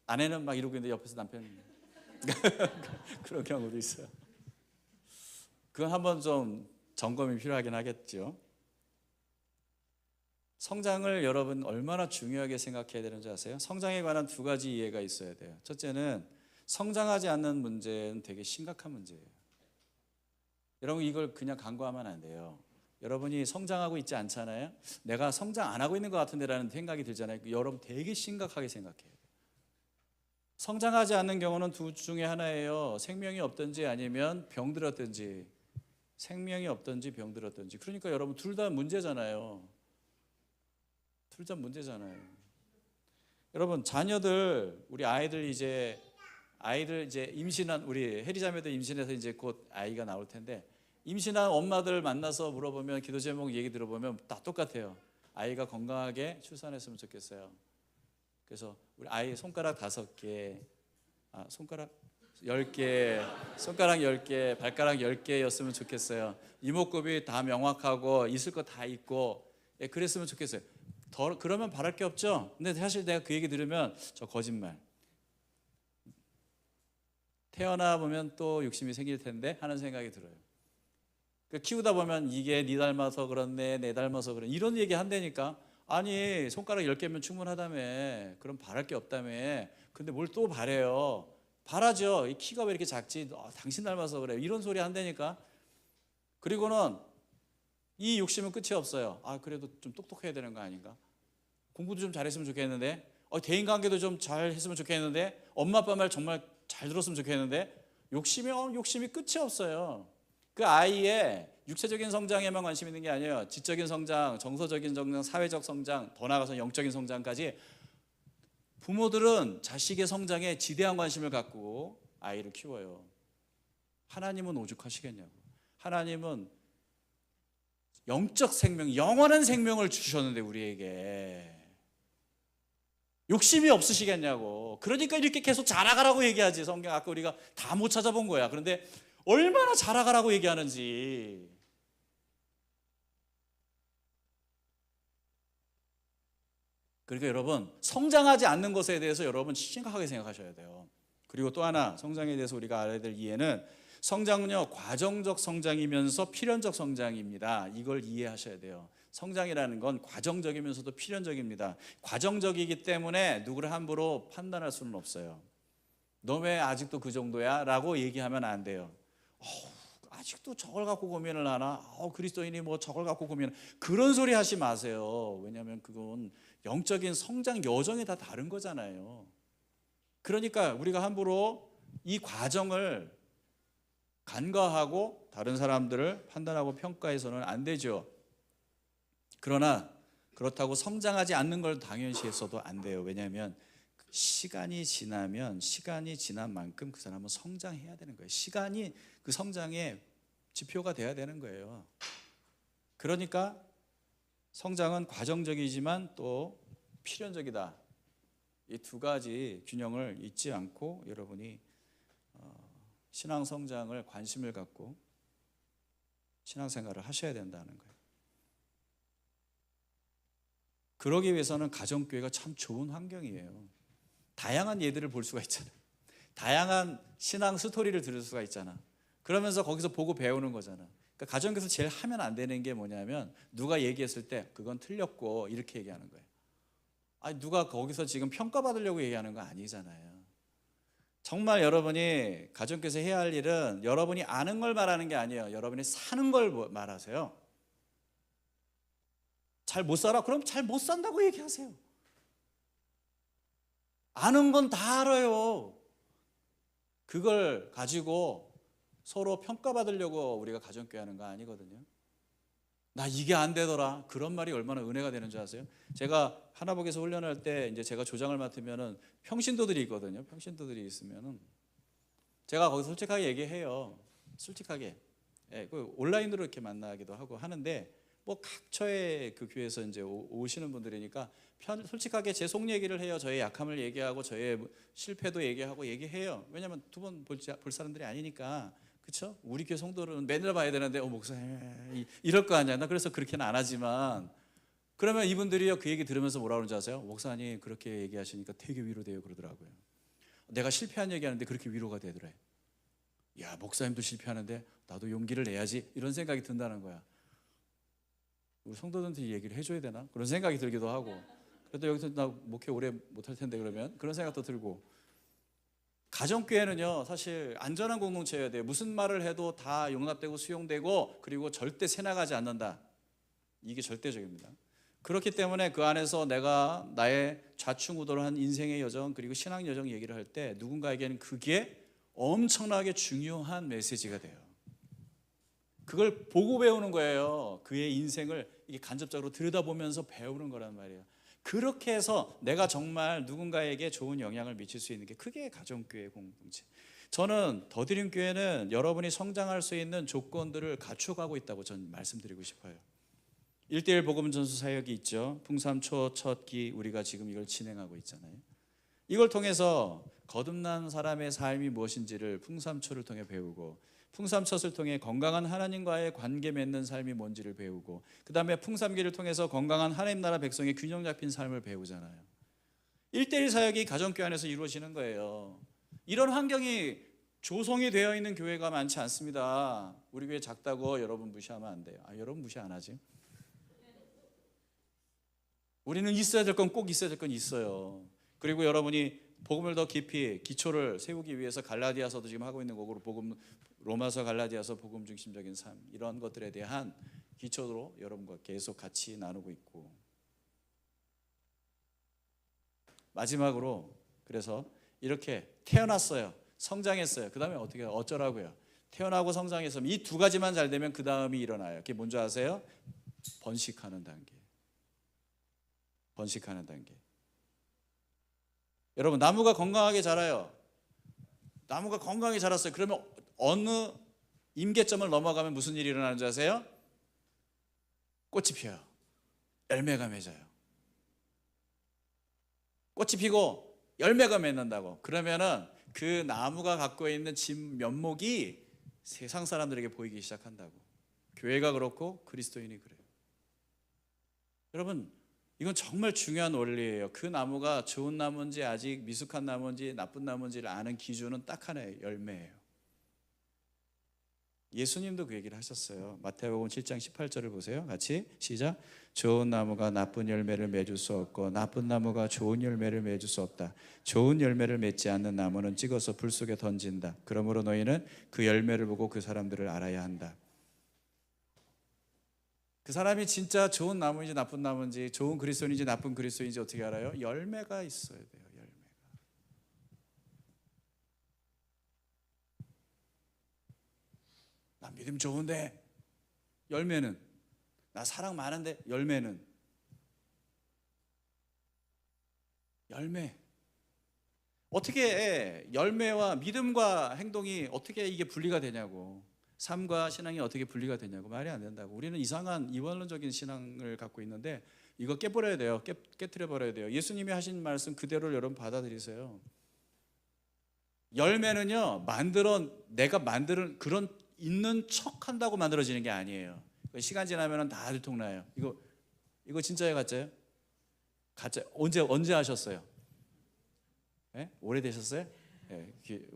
아내는 막 이러고 있는데 옆에서 남편 그런 경우도 있어요. 그건 한번 좀 점검이 필요하긴 하겠죠. 성장을 여러분 얼마나 중요하게 생각해야 되는지 아세요? 성장에 관한 두 가지 이해가 있어야 돼요. 첫째는 성장하지 않는 문제는 되게 심각한 문제예요. 여러분, 이걸 그냥 간과하면 안 돼요. 여러분이 성장하고 있지 않잖아요. 내가 성장 안 하고 있는 것 같은데라는 생각이 들잖아요. 여러분 되게 심각하게 생각해야 돼요. 성장하지 않는 경우는 둘 중에 하나예요. 생명이 없든지 아니면 병들었든지. 생명이 없든지 병들었든지. 그러니까 여러분 둘 다 문제잖아요. 둘 다 문제잖아요. 여러분, 자녀들, 우리 아이들 이제 임신한, 우리 혜리자매들 임신해서 이제 곧 아이가 나올 텐데, 임신한 엄마들 만나서 물어보면, 기도 제목 얘기 들어보면 다 똑같아요. 아이가 건강하게 출산했으면 좋겠어요. 그래서 우리 아이 손가락 5개, 손가락 10개, 손가락 10개, 발가락 10개였으면 좋겠어요. 이목구비 다 명확하고 있을 거 다 있고, 그랬으면 좋겠어요. 그러면 바랄 게 없죠. 근데 사실 내가 그 얘기 들으면 저 거짓말. 태어나 보면 또 욕심이 생길 텐데 하는 생각이 들어요. 키우다 보면 이게 네 닮아서 그렇네, 내 닮아서 그래, 이런 얘기 한다니까. 아니, 손가락 10개면 충분하다며. 그럼 바랄 게 없다며. 근데 뭘 또 바래요. 바라죠. 이 키가 왜 이렇게 작지? 당신 닮아서 그래, 이런 소리 한다니까. 그리고는 이 욕심은 끝이 없어요. 그래도 좀 똑똑해야 되는 거 아닌가? 공부도 좀 잘했으면 좋겠는데, 대인관계도 좀 잘했으면 좋겠는데, 엄마 아빠 말 정말 잘 들었으면 좋겠는데, 욕심이 끝이 없어요. 그 아이의 육체적인 성장에만 관심 있는 게 아니에요. 지적인 성장, 정서적인 성장, 사회적 성장, 더 나아가서 영적인 성장까지. 부모들은 자식의 성장에 지대한 관심을 갖고 아이를 키워요. 하나님은 오죽하시겠냐고. 하나님은 영적 생명, 영원한 생명을 주셨는데 우리에게 욕심이 없으시겠냐고. 그러니까 이렇게 계속 자라가라고 얘기하지. 성경 아까 우리가 다 못 찾아본 거야. 그런데 얼마나 자라가라고 얘기하는지. 그러니까 여러분, 성장하지 않는 것에 대해서 여러분 심각하게 생각하셔야 돼요. 그리고 또 하나, 성장에 대해서 우리가 알아야 될 이해는, 성장은요, 과정적 성장이면서 필연적 성장입니다. 이걸 이해하셔야 돼요. 성장이라는 건 과정적이면서도 필연적입니다. 과정적이기 때문에 누구를 함부로 판단할 수는 없어요. 너 왜 아직도 그 정도야? 라고 얘기하면 안 돼요. 아직도 저걸 갖고 고민을 하나? 그리스도인이 뭐 저걸 갖고 고민, 그런 소리 하지 마세요. 왜냐하면 그건 영적인 성장 여정이 다 다른 거잖아요. 그러니까 우리가 함부로 이 과정을 간과하고 다른 사람들을 판단하고 평가해서는 안 되죠. 그러나 그렇다고 성장하지 않는 걸 당연시해서도 안 돼요. 왜냐하면 시간이 지난 만큼 그 사람은 성장해야 되는 거예요. 시간이 그 성장의 지표가 돼야 되는 거예요. 그러니까 성장은 과정적이지만 또 필연적이다. 이 두 가지 균형을 잊지 않고 여러분이 신앙 성장을 관심을 갖고 신앙생활을 하셔야 된다는 거예요. 그러기 위해서는 가정교회가 참 좋은 환경이에요. 다양한 예들을 볼 수가 있잖아요. 다양한 신앙 스토리를 들을 수가 있잖아. 그러면서 거기서 보고 배우는 거잖아. 그러니까 가정교회에서 제일 하면 안 되는 게 뭐냐면 누가 얘기했을 때 그건 틀렸고 이렇게 얘기하는 거예요. 아니 누가 거기서 지금 평가받으려고 얘기하는 거 아니잖아요. 정말 여러분이 가정교회에서 해야 할 일은 여러분이 아는 걸 말하는 게 아니에요. 여러분이 사는 걸 말하세요. 잘 못 살아? 그럼 잘 못 산다고 얘기하세요. 아는 건 다 알아요. 그걸 가지고 서로 평가받으려고 우리가 가정교회 하는 거 아니거든요. 나 이게 안 되더라. 그런 말이 얼마나 은혜가 되는 줄 아세요? 제가 하나복에서 훈련할 때 이제 제가 조장을 맡으면은 평신도들이 있거든요. 평신도들이 있으면은 제가 거기서 솔직하게 얘기해요. 솔직하게. 예, 그 온라인으로 이렇게 만나기도 하고 하는데 뭐 각처의 그 교회에서 이제 오시는 분들이니까 솔직하게 제 속 얘기를 해요. 저의 약함을 얘기하고 저의 실패도 얘기해요. 왜냐하면 두 번 볼 사람들이 아니니까. 그렇죠? 우리 교회 성도는 맨날 봐야 되는데 목사님 이럴 거 아니야. 나 그래서 그렇게는 안 하지만 그러면 이분들이요 그 얘기 들으면서 뭐라 그러는지 아세요? 목사님 그렇게 얘기하시니까 되게 위로돼요 그러더라고요. 내가 실패한 얘기하는데 그렇게 위로가 되더래. 야 목사님도 실패하는데 나도 용기를 내야지 이런 생각이 든다는 거야. 우리 성도들한테 얘기를 해줘야 되나? 그런 생각이 들기도 하고 그래도 여기서 나 목회 오래 못할 텐데 그러면 그런 생각도 들고 가정교회는요 사실 안전한 공동체여야 돼요. 무슨 말을 해도 다 용납되고 수용되고 그리고 절대 새나가지 않는다. 이게 절대적입니다. 그렇기 때문에 그 안에서 내가 나의 좌충우돌한 인생의 여정 그리고 신앙 여정 얘기를 할 때 누군가에게는 그게 엄청나게 중요한 메시지가 돼요. 그걸 보고 배우는 거예요. 그의 인생을 이게 간접적으로 들여다보면서 배우는 거란 말이에요. 그렇게 해서 내가 정말 누군가에게 좋은 영향을 미칠 수 있는 게 그게 가정교회 공동체. 저는 더드림 교회는 여러분이 성장할 수 있는 조건들을 갖춰가고 있다고 저는 말씀드리고 싶어요. 1:1 복음 전수 사역이 있죠. 풍삼초 첫 기 우리가 지금 이걸 진행하고 있잖아요. 이걸 통해서 거듭난 사람의 삶이 무엇인지를 풍삼초를 통해 배우고 풍삼첫을 통해 건강한 하나님과의 관계 맺는 삶이 뭔지를 배우고 그 다음에 풍삼기를 통해서 건강한 하나님 나라 백성의 균형 잡힌 삶을 배우잖아요. 1:1 사역이 가정교회 안에서 이루어지는 거예요. 이런 환경이 조성이 되어 있는 교회가 많지 않습니다. 우리 교회 작다고 여러분 무시하면 안 돼요. 여러분 무시 안 하지? 우리는 있어야 될 건 꼭 있어야 될 건 있어요. 그리고 여러분이 복음을 더 깊이 기초를 세우기 위해서 갈라디아서도 지금 하고 있는 거고 로마서 갈라디아서 복음 중심적인 삶 이런 것들에 대한 기초로 여러분과 계속 같이 나누고 있고 마지막으로 그래서 이렇게 태어났어요. 성장했어요. 그 다음에 어쩌라고요? 태어나고 성장했으면 이 두 가지만 잘 되면 그 다음이 일어나요. 그게 뭔지 아세요? 번식하는 단계. 번식하는 단계. 여러분 나무가 건강하게 자라요. 나무가 건강하게 자랐어요. 그러면 어느 임계점을 넘어가면 무슨 일이 일어나는 줄 아세요? 꽃이 피어요. 열매가 맺어요. 꽃이 피고 열매가 맺는다고. 그러면은 그 나무가 갖고 있는 진 면목이 세상 사람들에게 보이기 시작한다고. 교회가 그렇고 그리스도인이 그래요. 여러분 이건 정말 중요한 원리예요. 그 나무가 좋은 나무인지 아직 미숙한 나무인지 나쁜 나무인지를 아는 기준은 딱 하나예요. 열매예요. 예수님도 그 얘기를 하셨어요. 마태복음 7장 18절을 보세요. 같이 시작. 좋은 나무가 나쁜 열매를 맺을 수 없고 나쁜 나무가 좋은 열매를 맺을 수 없다. 좋은 열매를 맺지 않는 나무는 찍어서 불 속에 던진다. 그러므로 너희는 그 열매를 보고 그 사람들을 알아야 한다. 그 사람이 진짜 좋은 나무인지 나쁜 나무인지, 좋은 그리스도인인지 나쁜 그리스도인지 어떻게 알아요? 열매가 있어야 돼요. 열매가. 나 믿음 좋은데 열매는, 나 사랑 많은데 열매는, 열매. 어떻게 열매와 믿음과 행동이 어떻게 이게 분리가 되냐고. 삶과 신앙이 어떻게 분리가 되냐고. 말이 안 된다고. 우리는 이상한 이원론적인 신앙을 갖고 있는데 이거 깨버려야 돼요. 깨트려 버려야 돼요. 예수님이 하신 말씀 그대로 여러분 받아들이세요. 열매는요, 내가 만드는 그런 있는 척 한다고 만들어지는 게 아니에요. 시간 지나면 다 들통나요. 이거 진짜예요, 가짜예요? 가짜. 언제 하셨어요? 네? 오래되셨어요? 네.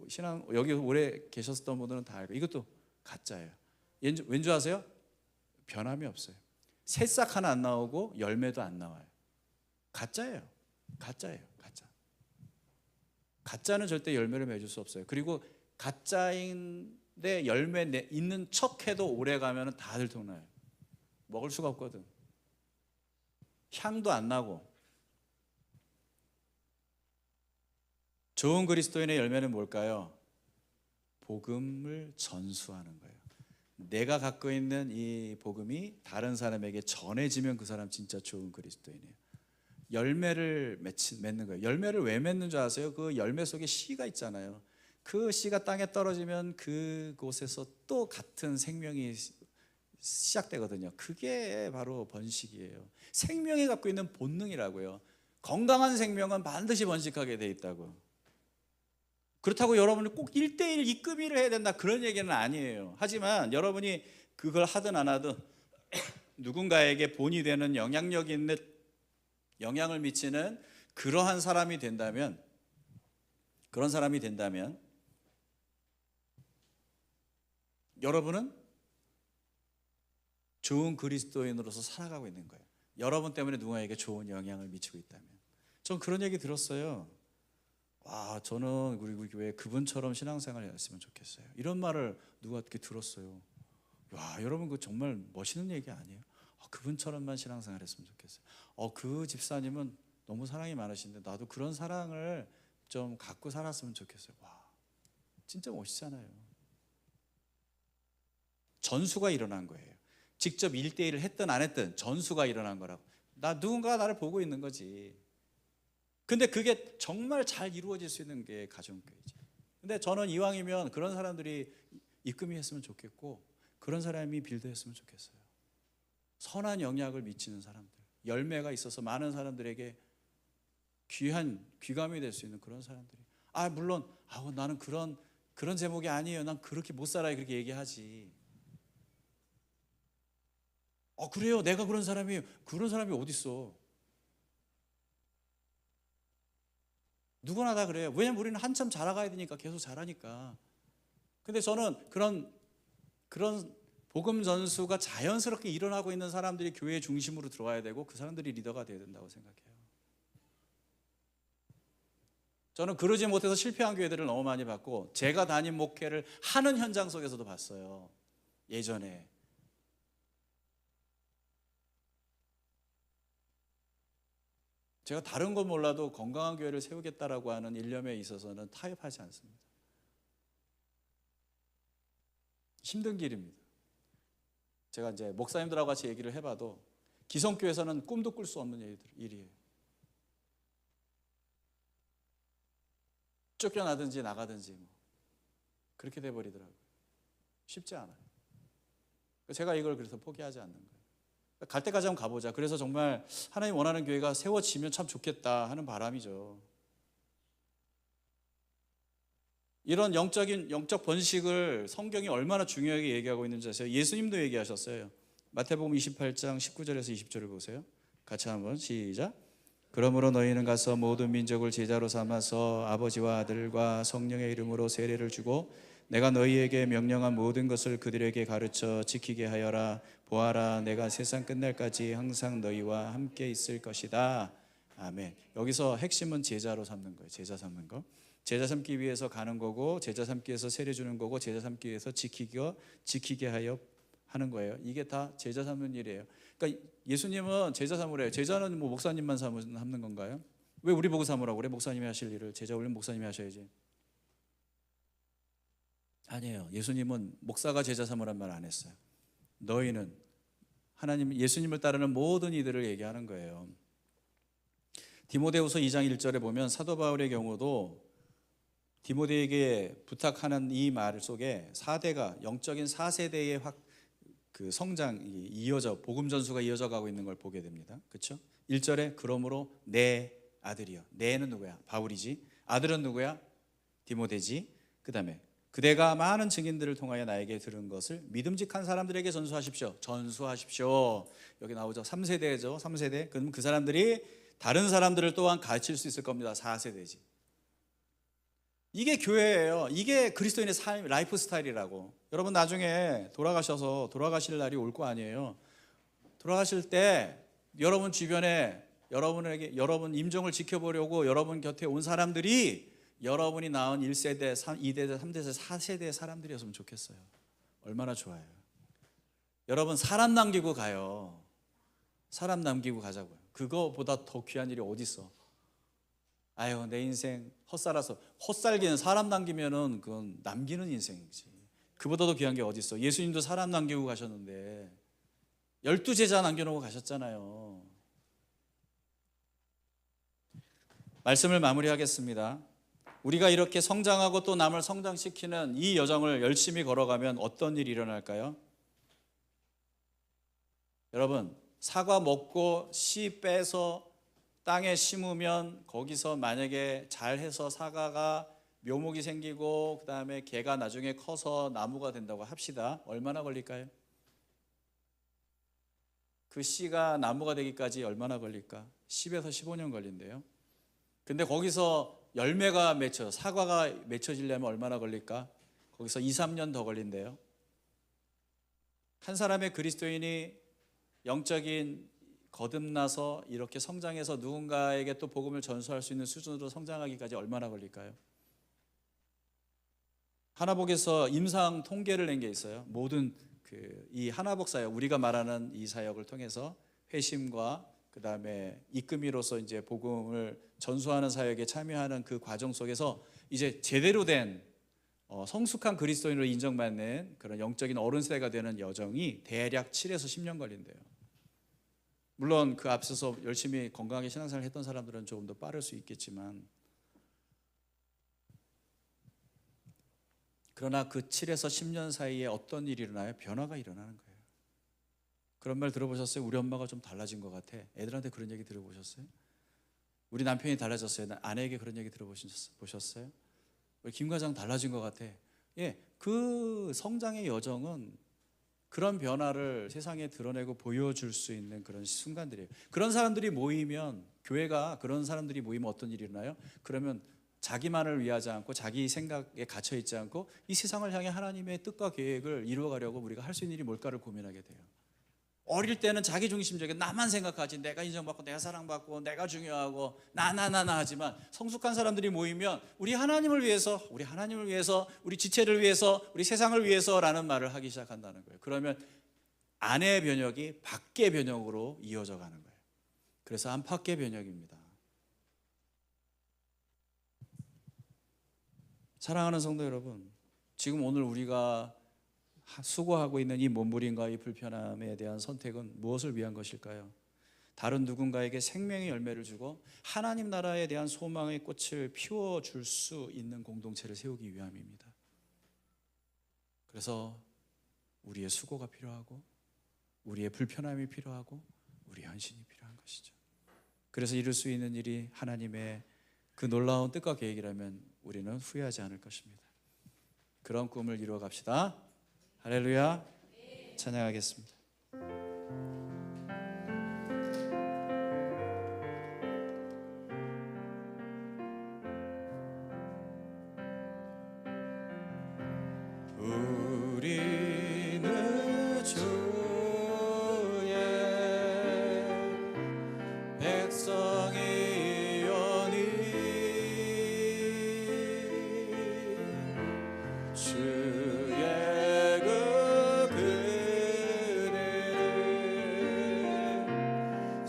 신앙 여기 오래 계셨던 분들은 다 알고. 이것도 가짜예요. 왠지 아세요? 변함이 없어요. 새싹 하나 안 나오고 열매도 안 나와요. 가짜예요. 가짜예요. 가짜. 가짜는 절대 열매를 맺을 수 없어요. 그리고 가짜인데 열매 있는 척해도 오래 가면 다 들통나요. 먹을 수가 없거든. 향도 안 나고. 좋은 그리스도인의 열매는 뭘까요? 복음을 전수하는 거예요. 내가 갖고 있는 이 복음이 다른 사람에게 전해지면 그 사람 진짜 좋은 그리스도인이에요. 열매를 맺는 거예요. 열매를 왜 맺는 줄 아세요? 그 열매 속에 씨가 있잖아요. 그 씨가 땅에 떨어지면 그곳에서 또 같은 생명이 시작되거든요. 그게 바로 번식이에요. 생명이 갖고 있는 본능이라고요. 건강한 생명은 반드시 번식하게 돼 있다고. 그렇다고 여러분이 꼭 1대1 이급일을 해야 된다 그런 얘기는 아니에요. 하지만 여러분이 그걸 하든 안 하든 누군가에게 본이 되는 영향력 있는 영향을 미치는 그러한 사람이 된다면, 그런 사람이 된다면 여러분은 좋은 그리스도인으로서 살아가고 있는 거예요. 여러분 때문에 누군가에게 좋은 영향을 미치고 있다면. 전 그런 얘기 들었어요. 와, 저는 우리 교회 그분처럼 신앙생활을 했으면 좋겠어요. 이런 말을 누가 어떻게 들었어요. 와, 여러분 그거 정말 멋있는 얘기 아니에요? 그분처럼만 신앙생활 했으면 좋겠어요. 그 집사님은 너무 사랑이 많으신데 나도 그런 사랑을 좀 갖고 살았으면 좋겠어요. 와, 진짜 멋있잖아요. 전수가 일어난 거예요. 직접 1대1을 했든 안 했든 전수가 일어난 거라고. 누군가 나를 보고 있는 거지. 근데 그게 정말 잘 이루어질 수 있는 게 가정교회지. 근데 저는 이왕이면 그런 사람들이 입금이 했으면 좋겠고 그런 사람이 빌드했으면 좋겠어요. 선한 영향을 미치는 사람들, 열매가 있어서 많은 사람들에게 귀감이 될 수 있는 그런 사람들이. 물론 나는 그런 제목이 아니에요. 난 그렇게 못 살아요. 그렇게 얘기하지. 그래요. 내가 그런 사람이 어디 있어? 누구나 다 그래요. 왜냐면 우리는 한참 자라가야 되니까, 계속 자라니까. 근데 저는 그런 복음 전수가 자연스럽게 일어나고 있는 사람들이 교회의 중심으로 들어와야 되고 그 사람들이 리더가 돼야 된다고 생각해요. 저는 그러지 못해서 실패한 교회들을 너무 많이 봤고 제가 담임 목회를 하는 현장 속에서도 봤어요. 예전에. 제가 다른 건 몰라도 건강한 교회를 세우겠다라고 하는 일념에 있어서는 타협하지 않습니다. 힘든 길입니다. 제가 이제 목사님들하고 같이 얘기를 해봐도 기성교회에서는 꿈도 꿀 수 없는 일이에요. 쫓겨나든지 나가든지 그렇게 돼버리더라고요. 쉽지 않아요. 제가 이걸 그래서 포기하지 않는 거예요. 갈 때까지 한번 가보자. 그래서 정말 하나님 원하는 교회가 세워지면 참 좋겠다 하는 바람이죠. 이런 영적 번식을 성경이 얼마나 중요하게 얘기하고 있는지 아세요? 예수님도 얘기하셨어요. 마태복음 28장 19절에서 20절을 보세요. 같이 한번 시작. 그러므로 너희는 가서 모든 민족을 제자로 삼아서 아버지와 아들과 성령의 이름으로 세례를 주고 내가 너희에게 명령한 모든 것을 그들에게 가르쳐 지키게 하여라. 보아라, 내가 세상 끝날까지 항상 너희와 함께 있을 것이다. 아멘. 여기서 핵심은 제자로 삼는 거예요. 제자 삼는 거. 제자 삼기 위해서 가는 거고, 제자 삼기 위해서 세례 주는 거고, 제자 삼기 위해서 지키게 하여 하는 거예요. 이게 다 제자 삼는 일이에요. 그러니까 예수님은 제자 삼으래요. 제자는 뭐 목사님만 삼는 건가요? 왜 우리 보고 삼으라고 그래? 목사님이 하실 일을 제자 올리면 목사님이 하셔야지. 아니에요. 예수님은 목사가 제자 삼으란 말 안 했어요. 너희는 하나님, 예수님을 따르는 모든 이들을 얘기하는 거예요. 디모데후서 2장 1절에 보면 사도 바울의 경우도 디모데에게 부탁하는 이 말 속에 4대가 영적인 4세대의 그 성장이 이어져, 복음 전수가 이어져 가고 있는 걸 보게 됩니다. 그렇죠? 1절에 그러므로 내 아들이요. 내는 누구야? 바울이지. 아들은 누구야? 디모데지. 그다음에 그대가 많은 증인들을 통하여 나에게 들은 것을 믿음직한 사람들에게 전수하십시오. 전수하십시오. 여기 나오죠. 3세대죠. 3세대. 그럼 그 사람들이 다른 사람들을 또한 가르칠 수 있을 겁니다. 4세대지. 이게 교회예요. 이게 그리스도인의 삶, 라이프 스타일이라고. 여러분 나중에 돌아가실 날이 올 거 아니에요. 돌아가실 때 여러분 주변에 여러분 임종을 지켜보려고 여러분 곁에 온 사람들이 여러분이 낳은 1세대, 2세대, 3세대, 4세대의 사람들이었으면 좋겠어요. 얼마나 좋아요. 여러분 사람 남기고 가요. 사람 남기고 가자고요. 그거보다 더 귀한 일이 어디 있어? 아유, 내 인생 헛살기는 사람 남기면은 그건 남기는 인생이지. 그보다도 귀한 게 어디 있어? 예수님도 사람 남기고 가셨는데 12제자 남겨놓고 가셨잖아요. 말씀을 마무리하겠습니다. 우리가 이렇게 성장하고 또 남을 성장시키는 이 여정을 열심히 걸어가면 어떤 일이 일어날까요? 여러분, 사과 먹고 씨 빼서 땅에 심으면 거기서 만약에 잘해서 사과가 묘목이 생기고 그 다음에 개가 나중에 커서 나무가 된다고 합시다. 얼마나 걸릴까요? 그 씨가 나무가 되기까지 얼마나 걸릴까? 10에서 15년 걸린대요. 근데 거기서 열매가 사과가 맺혀지려면 얼마나 걸릴까? 거기서 2, 3년 더 걸린대요. 한 사람의 그리스도인이 영적인 거듭나서 이렇게 성장해서 누군가에게 또 복음을 전수할 수 있는 수준으로 성장하기까지 얼마나 걸릴까요? 하나복에서 임상 통계를 낸 게 있어요. 모든 이 하나복 사역, 우리가 말하는 이 사역을 통해서 회심과 그 다음에 이끄미로서 이제 복음을 전수하는 사역에 참여하는 그 과정 속에서 이제 제대로 된 성숙한 그리스도인으로 인정받는 그런 영적인 어른 세대가 되는 여정이 대략 7에서 10년 걸린대요. 물론 그 앞서서 열심히 건강하게 신앙생활을 했던 사람들은 조금 더 빠를 수 있겠지만, 그러나 그 7에서 10년 사이에 어떤 일이 일어나요? 변화가 일어나는 거예요. 그런 말 들어보셨어요? 우리 엄마가 좀 달라진 것 같아. 애들한테 그런 얘기 들어보셨어요? 우리 남편이 달라졌어요. 아내에게 그런 얘기 들어보셨어요? 우리 김 과장 달라진 것 같아. 예, 그 성장의 여정은 그런 변화를 세상에 드러내고 보여줄 수 있는 그런 순간들이에요. 그런 사람들이 모이면, 교회가 그런 사람들이 모이면 어떤 일이 일어나요? 그러면 자기만을 위하지 않고 자기 생각에 갇혀 있지 않고 이 세상을 향해 하나님의 뜻과 계획을 이루어가려고 우리가 할 수 있는 일이 뭘까를 고민하게 돼요. 어릴 때는 자기중심적인 나만 생각하지, 내가 인정받고 내가 사랑받고 내가 중요하고 나나나나 하지만, 성숙한 사람들이 모이면 우리 하나님을 위해서, 우리 지체를 위해서, 우리 세상을 위해서라는 말을 하기 시작한다는 거예요. 그러면 안의 변혁이 밖의 변혁으로 이어져 가는 거예요. 그래서 안팎의 변혁입니다. 사랑하는 성도 여러분, 지금 오늘 우리가 수고하고 있는 이 몸부림과 이 불편함에 대한 선택은 무엇을 위한 것일까요? 다른 누군가에게 생명의 열매를 주고 하나님 나라에 대한 소망의 꽃을 피워줄 수 있는 공동체를 세우기 위함입니다. 그래서 우리의 수고가 필요하고 우리의 불편함이 필요하고 우리의 헌신이 필요한 것이죠. 그래서 이룰 수 있는 일이 하나님의 그 놀라운 뜻과 계획이라면 우리는 후회하지 않을 것입니다. 그런 꿈을 이루어 갑시다. 할렐루야. 찬양하겠습니다.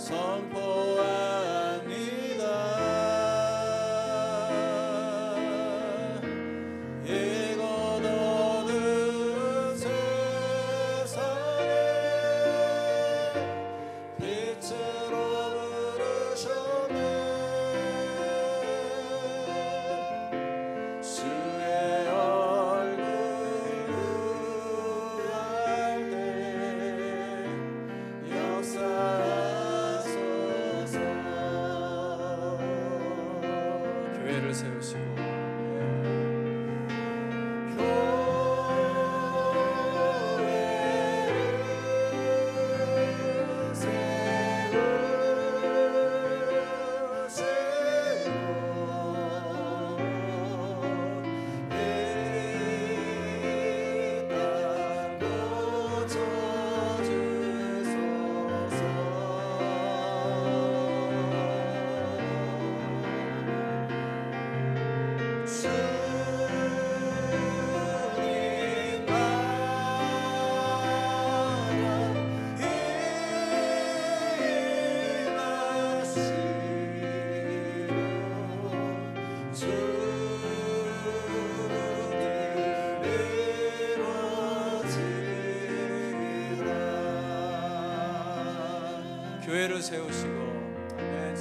선포합니다. 이곳 어느 세상에 빛으로 부르셨네. 주의 얼굴 구할 때 역사하소서. 교회를 세우시고 교회를 세우시고 아멘.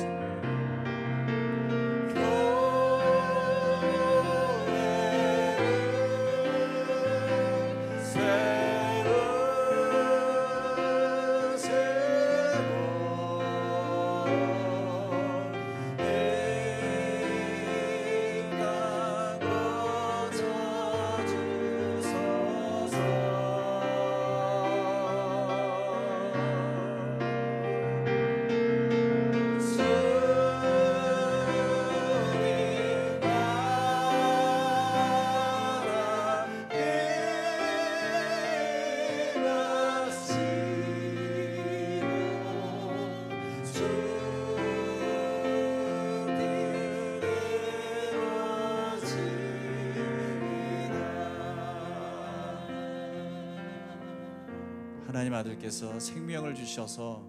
하나님 아들께서 생명을 주셔서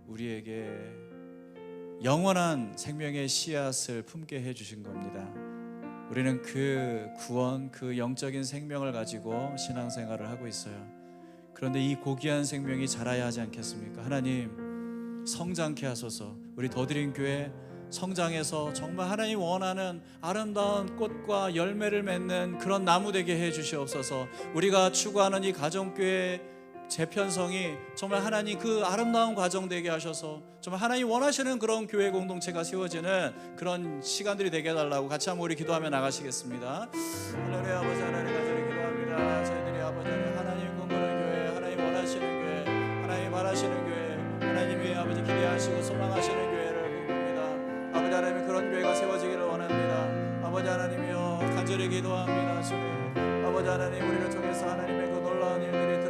우리에게 영원한 생명의 씨앗을 품게 해주신 겁니다. 우리는 그 구원, 그 영적인 생명을 가지고 신앙생활을 하고 있어요. 그런데 이 고귀한 생명이 자라야 하지 않겠습니까? 하나님 성장케 하소서. 우리 더드림 교회 성장해서 정말 하나님 원하는 아름다운 꽃과 열매를 맺는 그런 나무 되게 해 주시옵소서. 우리가 추구하는 이 가정교회 재편성이 정말 하나님 그 아름다운 과정 되게 하셔서 정말 하나님 원하시는 그런 교회 공동체가 세워지는 그런 시간들이 되게 해달라고 같이 한번 우리 기도하며 나가시겠습니다. 할렐루야. 아버지 하나님 간절히 기도합니다. 저희들이 아버지 하나님 꿈꾸는 교회, 하나님 원하시는 교회, 하나님 바라시는 교회, 하나님이 아버지 기대하시고 소망하시는 교회를 꿈꿉니다. 아버지 하나님 그런 교회가 세워지기를 원합니다. 아버지 하나님이여 간절히 기도합니다. 주님 아버지 하나님 우리를 통해서 하나님의 그 놀라운 일들이